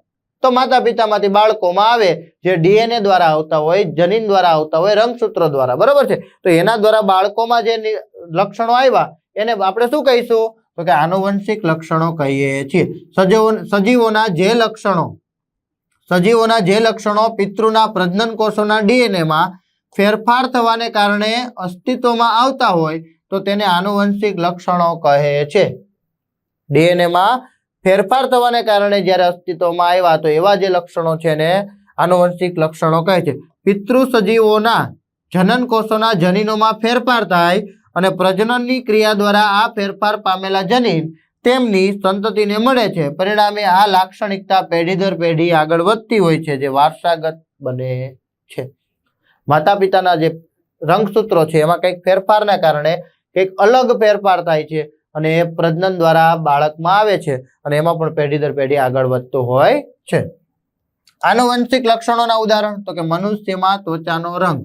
તો માતા પિતામાંથી બાળકોમાં આવે, જે ડીએનએ દ્વારા આવતા હોય, જનીન દ્વારા આવતા હોય, રંગસૂત્રો દ્વારા, બરોબર છે. તો એના દ્વારા બાળકોમાં જે લક્ષણો આવ્યા એને આપણે શું કહીશું? તો કે આનુવંશિક લક્ષણો કહીએ છીએ. સજીવોના જે લક્ષણો પિતૃના પ્રજનન કોષોના ડીએનએમાં ફેરફાર થવાને કારણે અસ્તિત્વમાં આવતા હોય તો તેને આનુવંશિક લક્ષણો કહે છે. ડીએનએમાં ફેરફાર થવાને કારણે જ્યારે અસ્તિત્વમાં આવ્યા તો એવા જે લક્ષણો છે ને આનુવંશિક લક્ષણો કહે છે. પિતૃ સજીવોના જનન કોષોના જનીનોમાં ફેરફાર થાય અને પ્રજનનની ક્રિયા દ્વારા આ ફેરફાર પામેલા જનીન તેમની સંતતિને મળે છે. પરિણામે આ લાક્ષણિકતા પેઢી દર પેઢી આગળ વધતી હોય છે, જે વારસાગત બને છે. માતા પિતાના જે રંગસૂત્રો છે એમાં કંઈક ફેરફારના કારણે કંઈક અલગ ફેરફાર થાય છે અને એ પ્રજનન દ્વારા બાળકમાં આવે છે અને એમાં પણ પેઢી દર પેઢી આગળ વધતું હોય છે. આનુવંશિક લક્ષણોના ઉદાહરણ તો કે મનુષ્યમાં ત્વચાનો રંગ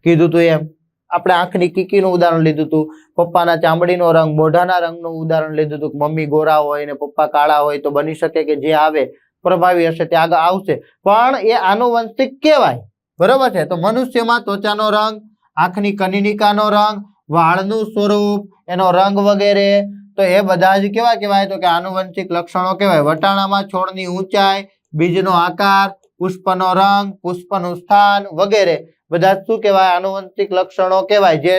કીધું તું એમ, આપણે આંખની કીકીનું ઉદાહરણ લીધું હતું, પપ્પાના ચામડીનો રંગ, મોઢાના રંગનું ઉદાહરણ લીધું હતું. મમ્મી ગોરા હોય ને પપ્પા કાળા હોય તો બની શકે કે જે આવે પ્રભાવી હશે તે આગળ આવશે, પણ એ આનુવંશિક કહેવાય, બરોબર છે. તો મનુષ્યમાં ત્વચાનો રંગ, આંખની કનિનિકાનો રંગ, વાળનું સ્વરૂપ, એનો રંગ વગેરે, તો એ બધા જ કેવા કહેવાય? તો કે આનુવંશિક લક્ષણો કહેવાય. વટાણામાં છોડની ઊંચાઈ, બીજનો આકાર, પુષ્પનો રંગ, પુષ્પનું સ્થાન વગેરે બધા શું કહેવાય? આનુવંશિક લક્ષણો કહેવાય. જે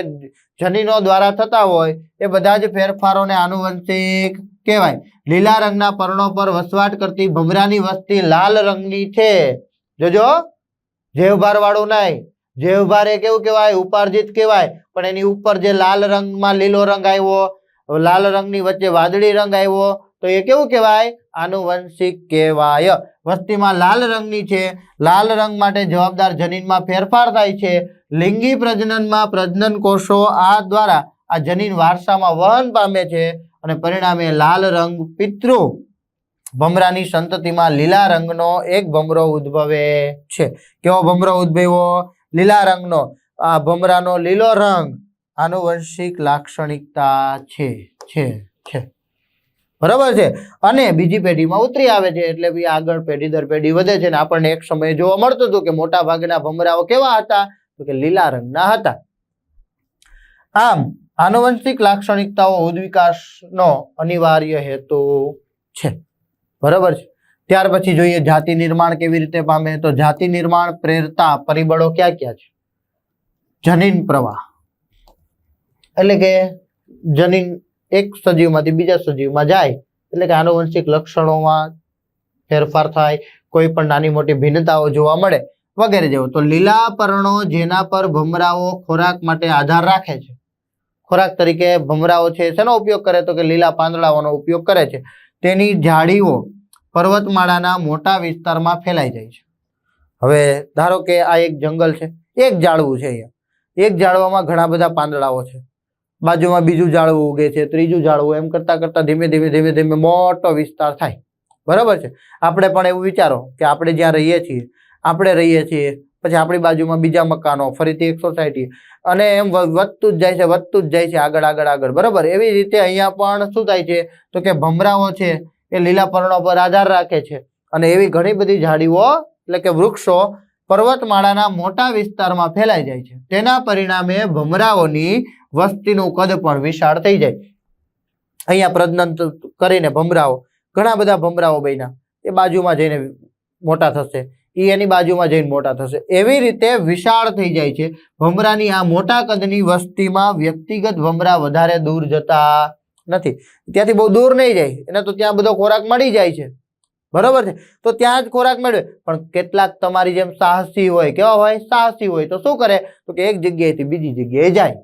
જનીનો દ્વારા થતા હોય એ બધા જ ફેરફારોને આનુવંશિક કહેવાય. લીલા રંગના પર્ણો પર વસવાટ કરતી ભમરાની વસ્તી લાલ રંગની છે. જોજો, જેવભાર વાળું નહીં. જેવભાર એ કેવું કહેવાય? ઉપાર્જિત કહેવાય. પણ એની ઉપર જે લાલ રંગમાં લીલો રંગ આવ્યો, લાલ રંગની વચ્ચે વાદળી રંગ આવ્યો, તો એ કેવું કહેવાય? આનુવંશિક કહેવાય. વસ્તીમાં લાલ રંગની છે. લાલ રંગ માટે જવાબદાર જનીનમાં ફેરફાર થાય છે. લિંગી પ્રજનનમાં પ્રજનન કોષો આ દ્વારા આ જનીન વારસામાં વહન પામે છે અને પરિણામે લાલ રંગ પિતૃ ભમરાની સંતતિમાં લીલા રંગનો એક ભમરો ઉદ્ભવે છે. કેવો ભમરો ઉદ્ભવ્યો? લીલા રંગનો. આ ભમરાનો લીલો રંગ આનુવંશિક લાક્ષણિકતા છે. બરાબર છે, અને બીજી પેઢીમાં ઉતરી આવે છે એટલે બી આગળ પેઢી દર પેઢી વધે છે. અને આપણને એક સમયે જોવા મળતું હતું કે મોટા ભાગના ભમરાઓ કેવા હતા, તો કે લીલા રંગના હતા. આમ આનુવંશિક લાક્ષણિકતાઓ ઉદ્વિકાસનો અનિવાર્ય હેતુ છે. બરાબર છે. ત્યાર પછી જોઈએ જાતિ નિર્માણ કેવી રીતે પામે. તો જાતિ નિર્માણ પ્રેરતા પરિબળો ક્યાં ક્યાં છે? જનીન પ્રવાહ, એટલે કે જનીન એક સજીવમાંથી બીજા સજીવમાં જાય એટલે કે આનુવંશિક લક્ષણોમાં ફેરફાર થાય, કોઈ પણ નાની મોટી ભિન્નતાઓ જોવા મળે વગેરે જેવું. તો લીલા પર્ણો જેના પર ભમરાઓ ખોરાક માટે આધાર રાખે છે. ખોરાક તરીકે ભમરાઓ છે શેનો ઉપયોગ કરે, તો કે લીલા પાંદડાઓનો ઉપયોગ કરે છે. તેની જાળીઓ પર્વતમાળાના મોટા વિસ્તારમાં ફેલાઈ જાય છે. હવે ધારો કે આ એક જંગલ છે, એક ઝાડવું છે, અહીંયા એક ઝાડવામાં ઘણા બધા પાંદડાઓ છે, બાજુમાં બીજું ઝાડવું ઉગે છે, ત્રીજું ઝાડવું, એમ કરતા કરતા ધીમે ધીમે ધીમે ધીમે મોટો વિસ્તાર થાય. બરાબર છે. આપણે પણ એવું વિચારો કે આપણે જ્યાં રહીએ છીએ પછી આપણી બાજુમાં બીજા મકાનો, ફરીથી એક સોસાયટી, અને એમ વધતું જ જાય છે આગળ આગળ આગળ. બરાબર. એવી રીતે અહીંયા પણ શું થાય છે, તો કે ભમરાઓ છે એ લીલા પર્ણો પર આધાર રાખે છે, અને એવી ઘણી બધી ઝાડીઓ એટલે કે વૃક્ષો પર્વતમાળાના મોટા વિસ્તારમાં ફેલાઈ જાય છે. તેના પરિણામે ભમરાઓની વસ્તીનું કદ પણ વિશાળ થઈ જાય. અહીંયા પ્રજનન કરીને ભમરાઓ, ઘણા બધા ભમરાઓ બન્યા, એ બાજુમાં જઈને મોટા થશે, એ એની બાજુમાં જઈને મોટા થશે, એવી રીતે વિશાળ થઈ જાય છે. ભમરાની આ મોટા કદની વસ્તીમાં વ્યક્તિગત ભમરા વધારે દૂર જતા નથી. ત્યાંથી બહુ દૂર નહીં જાય, એને તો ત્યાં બધો ખોરાક મળી જાય છે. બરોબર છે. તો ત્યાં જ ખોરાક મેળવે. પણ કેટલાક તમારી જેમ સાહસી હોય, કેવા હોય? સાહસી હોય. તો શું કરે, તો કે એક જગ્યાએથી બીજી જગ્યાએ જાય.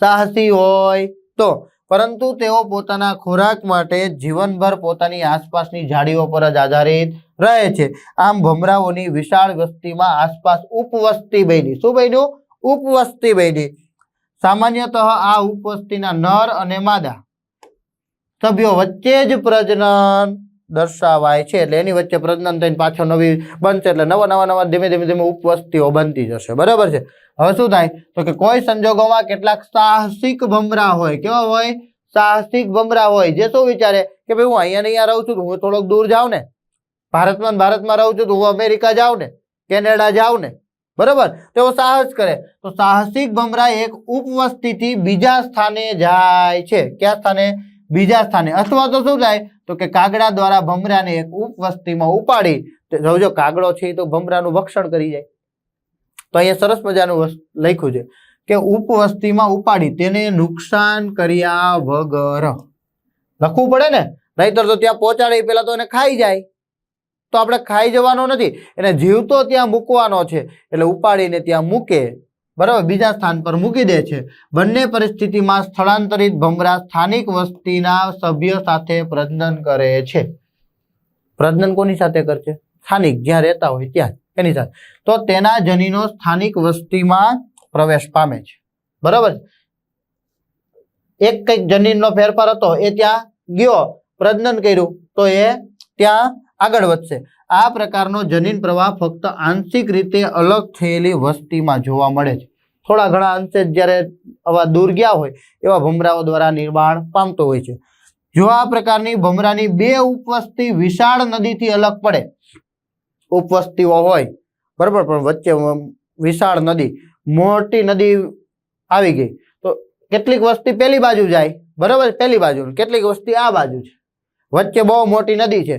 સાહસી હોય તો, પરંતુ તેઓ પોતાના ખોરાક માટે જીવનભર પોતાની આસપાસની ઝાડીઓ પર જ આધારિત રહે છે. આમ ભમરાઓની વિશાળ વસ્તીમાં આસપાસ ઉપવસ્તી બની. શું બન્યું? ઉપવસ્તી બની. સામાન્યતઃ આ ઉપવસ્તીના નર અને માદા સભ્યો વચ્ચે જ પ્રજનન દર્શાવાય છે. એટલે એની વચ્ચે પ્રજનન થઈને પાછો નવી બનશે, એટલે નવા ધીમે ધીમે ઉપવસ્તીઓ બનતી જશે. બરાબર છે. હવે શું થાય, તો કે કોઈ સંજોગોમાં કેટલાક સાહસિક ભમરા હોય. કેવા હોય? સાહસિક ભમરા હોય, જે શું વિચારે કે ભાઈ હું અહીંયા ને અહીંયા રહું છું, હું થોડોક દૂર જાઉં ને, ભારતમાં રહું છું, તો હું અમેરિકા જાઉં ને, કેનેડા જાઉં ને. બરાબર. તેઓ સાહસ કરે. તો સાહસિક ભમરા એક ઉપવસ્તીથી બીજા સ્થાને જાય છે. ક્યાં સ્થાને? બીજા સ્થાને. અથવા તો શું થાય, તો કે કાગડા દ્વારા ભમરાને એક ઉપવસ્તીમાં ઉપાડી, જો કાગડો છે તો ભમરાનું ભક્ષણ કરી જાય. તો અહીંયા સરસ મજાનું લખ્યું છે કે ઉપવસ્તીમાં ઉપાડી તેને નુકસાન કર્યા વગર. લખવું પડે ને, નહીતર તો ત્યાં પહોંચાડે પેલા તો એને ખાઈ જાય. તો આપણે ખાઈ જવાનો નથી, એને જીવતો ત્યાં મૂકવાનો છે. એટલે ઉપાડીને ત્યાં મૂકે, બરાબર, બીજા સ્થાન પર મૂકી દે છે. બંને પરિસ્થિતિમાં સ્થળાંતરિત ભમરા સ્થાનિક વસ્તીના સભ્ય સાથે પ્રજનન કરે છે. પ્રજનન કોની સાથે કરશે? સ્થાનિક, જ્યાં રહેતા હોય ત્યાં, એની સાથે. તો તેના જનીનો સ્થાનિક વસ્તીમાં પ્રવેશ પામે છે. બરાબર. એક કંઈક જનીનનો ફેરફાર હતો, એ ત્યાં ગયો, પ્રજનન કર્યું, તો એ ત્યાં આગળ વધશે. આ પ્રકારનો જનીન પ્રવાહ ફક્ત આંશિક રીતે અલગ થયેલી વસ્તીમાં જોવા મળે છે. થોડા ઘણા અંશે જ્યારે આવા દૂર ગયા હોય એવા ભમરાઓ દ્વારા નિર્માણ પામતો હોય છે. જો આ પ્રકારની ભમરાની બે ઉપવસ્તી વિશાળ નદીથી અલગ પડે, ઉપવસ્તીઓ હોય બરાબર, પણ વચ્ચે વિશાળ નદી, મોટી નદી આવી ગઈ, તો કેટલીક વસ્તી પેલી બાજુ જાય, બરાબર, પેલી બાજુ, કેટલીક વસ્તી આ બાજુ છે, વચ્ચે બહુ મોટી નદી છે.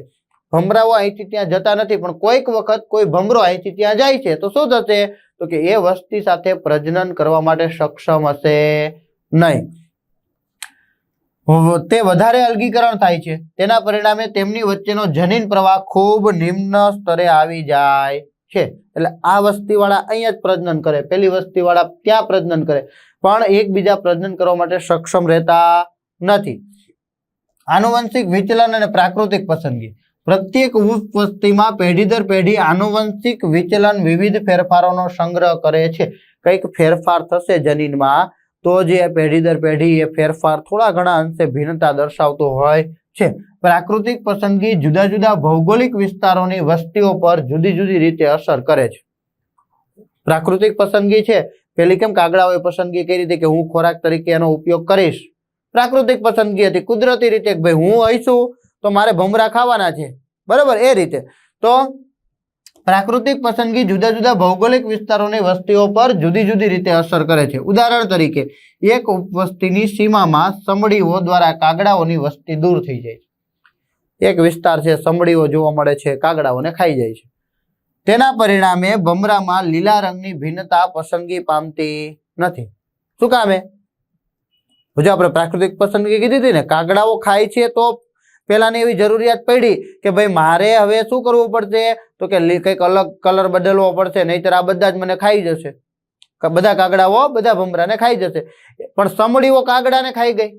ભમરાઓ અહીંથી ત્યાં જતા નથી, પણ કોઈક વખત કોઈ ભમરો અહીંથી ત્યાં જાય છે, તો શું થશે, તો કે એ વસ્તી સાથે પ્રજનન કરવા માટે સક્ષમ હશે નહીં. તે વધારે અલગીકરણ થાય છે. તેના પરિણામે તેમની વચ્ચેનો જનીન પ્રવાહ ખૂબ નિમ્ન સ્તરે આવી જાય છે. એટલે આ વસ્તીવાળા અહીંયા જ પ્રજનન કરે, પેલી વસ્તીવાળા ત્યાં પ્રજનન કરે, પણ એકબીજા પ્રજનન કરવા માટે સક્ષમ રહેતા નથી. આનુવંશિક વિચલન અને પ્રાકૃતિક પસંદગી. પ્રત્યેક ઉપવસ્તીમાં પેઢી દર પેઢી આનુવંશિક વિચલન વિવિધ ફેરફારોનો સંગ્રહ કરે છે. કંઈક ફેરફાર થશે જનીનમાં, તો જે પેઢી દર પેઢી એ ફેરફાર થોડા ઘણા અંશે ભિન્નતા દર્શાવતો હોય છે. પ્રાકૃતિક પસંદગી જુદા જુદા ભૌગોલિક વિસ્તારોની વસ્તીઓ પર જુદી જુદી રીતે અસર કરે છે. પ્રાકૃતિક પસંદગી છે, પેલી કેમ કાગડાઓએ પસંદગી કરી હતી કે હું ખોરાક તરીકે એનો ઉપયોગ કરીશ, પ્રાકૃતિક પસંદગી હતી, કુદરતી રીતે ભાઈ હું હઈશું તો મારે ભમરા ખાવાના છે, બરાબર, એ રીતે. તો પ્રાકૃતિક પસંદગી જુદા જુદા ભૌગોલિક વિસ્તારોની વસ્તીઓ પર જુદી જુદી રીતે અસર કરે છે. ઉદાહરણ તરીકે એક ઉપવસ્તીની સીમામાં સમડીઓ દ્વારા કાગડાઓની વસ્તી દૂર થઈ જાય છે. એક વિસ્તાર છે, સમડીઓ જોવા મળે છે, કાગડાઓને ખાઈ જાય છે. તેના પરિણામે ભમરામાં લીલા રંગની ભિન્નતા પસંદગી પામતી નથી. શું કામે? જો આપણે પ્રાકૃતિક પસંદગી કીધી હતી ને, કાગડાઓ ખાય છે તો પેલાની એવી જરૂરિયાત પડી કે ભાઈ મારે હવે શું કરવું પડશે, તો કે કંઈક અલગ કલર બદલવો પડશે, નહીતર આ બધા જ મને ખાઈ જશે, બધા કાગડાઓ બધા ભમરાને ખાઈ જશે. પણ સમડીઓ કાગડાને ખાઈ ગઈ,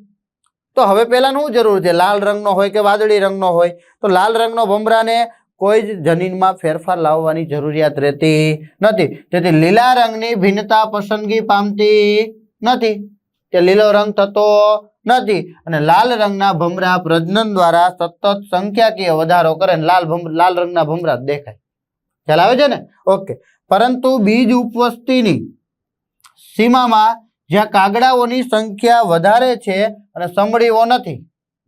તો હવે પેલાનું શું જરૂર છે? લાલ રંગનો હોય કે વાદળી રંગનો હોય, તો લાલ રંગનો ભમરાને કોઈ જ જનીનમાં ફેરફાર લાવવાની જરૂરિયાત રહેતી નથી. તેથી લીલા રંગની ભિન્નતા પસંદગી પામતી નથી, કે લીલો રંગ થતો નથી, અને લાલ રંગના ભમરા પ્રજનન દ્વારા સતત સંખ્યાકીય વધારો કરે, લાલ રંગના ભમરા દેખાય. ખ્યાલ આવે છે ને? ઓકે. પરંતુ બીજ ઉપવસ્તીની સીમામાં જ્યાં કાગડાઓની સંખ્યા વધારે છે અને સમડીઓ નથી.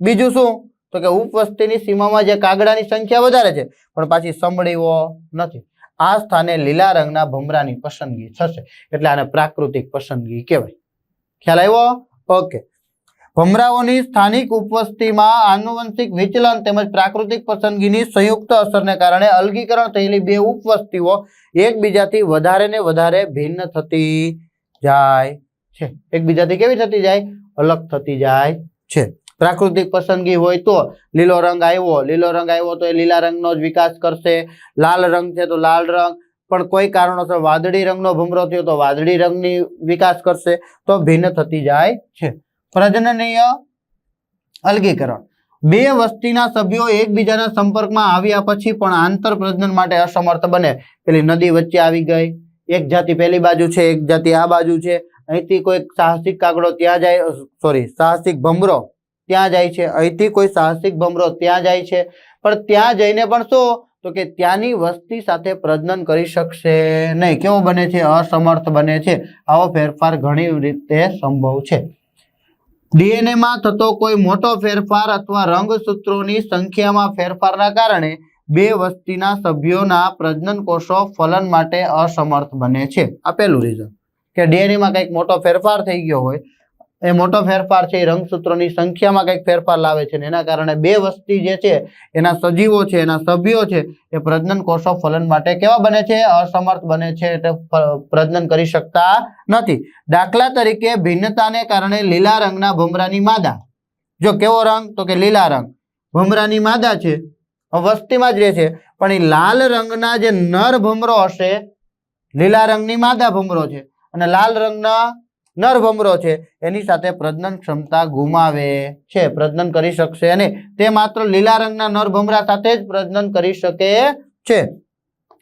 બીજું શું? તો કે ઉપવસ્તીની સીમામાં જે કાગડાની સંખ્યા વધારે છે પણ પાછી સમડીઓ નથી, આ સ્થાને લીલા રંગના ભમરાની પસંદગી થશે. એટલે આને પ્રાકૃતિક પસંદગી કહેવાય. ખ્યાલ આવ્યો? ઓકે. ભમરાઓની સ્થાનિક ઉપવસ્તીમાં આનુવંશિક વિચલન તેમજ પ્રાકૃતિક પસંદગીની સંયુક્ત અસરને કારણે અલગીકરણ થયેલી બે ઉપવસ્તીઓ એકબીજાથી વધારે ને વધારે ભિન્ન થતી જાય છે. એકબીજાથી કેવી થતી જાય? અલગ થતી જાય છે. પ્રાકૃતિક પસંદગી હોય તો લીલો રંગ આવ્યો તો એ લીલા રંગનો જ વિકાસ કરશે. લાલ રંગ છે તો લાલ રંગ, પણ કોઈ કારણોસર વાદળી રંગનો ભમરો થયો તો વાદળી રંગની વિકાસ કરશે. તો ભિન્ન થતી જાય છે. પ્રજનનીય અલગીકરણ. બે વસ્તીના સભ્યો એકબીજાના સંપર્કમાં આવ્યા પછી પણ આંતર પ્રજનન માટે અસમર્થ બને. પેલી નદી વચ્ચે આવી ગઈ, એક જાતિ પેલી બાજુ છે, એક જાતિ આ બાજુ છે, અહીંથી કોઈ સાહસિક કાગડો ત્યાં જાય, સાહસિક ભમરો ત્યાં જાય છે, અહીંથી કોઈ સાહસિક ભમરો ત્યાં જાય છે, પણ ત્યાં જઈને પણ શું, તો કે ત્યાંની વસ્તી સાથે પ્રજનન કરી શકશે નહીં. કેવો બને છે? અસમર્થ બને છે. આવો ફેરફાર ઘણી રીતે સંભવ છે. ડીએનએ માં થતો કોઈ મોટો ફેરફાર અથવા રંગસૂત્રોની સંખ્યામાં ફેરફારના કારણે બે વસ્તીના સભ્યોના પ્રજનન કોષો ફલન માટે અસમર્થ બને છે. આ પહેલું રીઝન, કે ડીએનએ માં કંઈક મોટો ફેરફાર થઈ ગયો હોય, એ મોટો ફેરફાર છે એ રંગસૂત્રોની સંખ્યામાં કંઈક ફેરફાર લાવે છે, એના કારણે બે વસ્તી જે છે એના સજીવો છે, એના સભ્યો છે, એ પ્રજનન કોષો ફલન માટે કેવા બને છે? અસમર્થ બને છે, એટલે પ્રજનન કરી શકતા નથી. દાખલા તરીકે ભિન્નતાને કારણે લીલા રંગના ભમરાની માદા, જો કેવો રંગ, તો કે લીલા રંગ, ભમરાની માદા છે, વસ્તીમાં જ રહે છે, પણ એ લાલ રંગના જે નર ભમરો હશે, લીલા રંગની માદા ભમરો છે અને લાલ રંગના નર ભમરો છે, એની સાથે પ્રજનન ક્ષમતા ગુમાવે છે, પ્રજનન કરી શકશે અને તે માત્ર લીલા રંગના નર ભમરા સાથે જ પ્રજનન કરી શકે છે.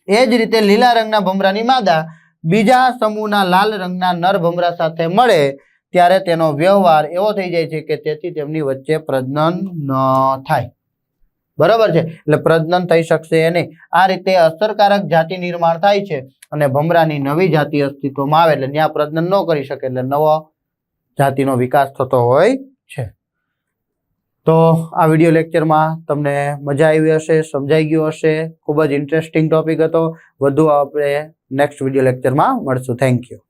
એ જ રીતે લીલા રંગના ભમરાની માદા બીજા સમૂહના લાલ રંગના નર ભમરા સાથે મળે ત્યારે તેનો વ્યવહાર એવો થઈ જાય છે કે તેથી તેમની વચ્ચે પ્રજનન ન થાય. બરાબર છે? એટલે પ્રજનન થઈ શકશે નહીં. આ રીતે અસરકારક જાતિ નિર્માણ થાય છે અને ભમરાની નવી જાતિ અસ્તિત્વમાં આવે એટલે ત્યાં પ્રજનન ન કરી શકે, એટલે નવો જાતિનો વિકાસ થતો હોય છે. તો આ વિડીયો લેક્ચરમાં તમને મજા આવી હશે, સમજાઈ ગયું હશે. ખૂબ જ ઇન્ટરેસ્ટિંગ ટોપિક હતો. વધુ આપણે નેક્સ્ટ વિડીયો લેક્ચરમાં મળશું. Thank you.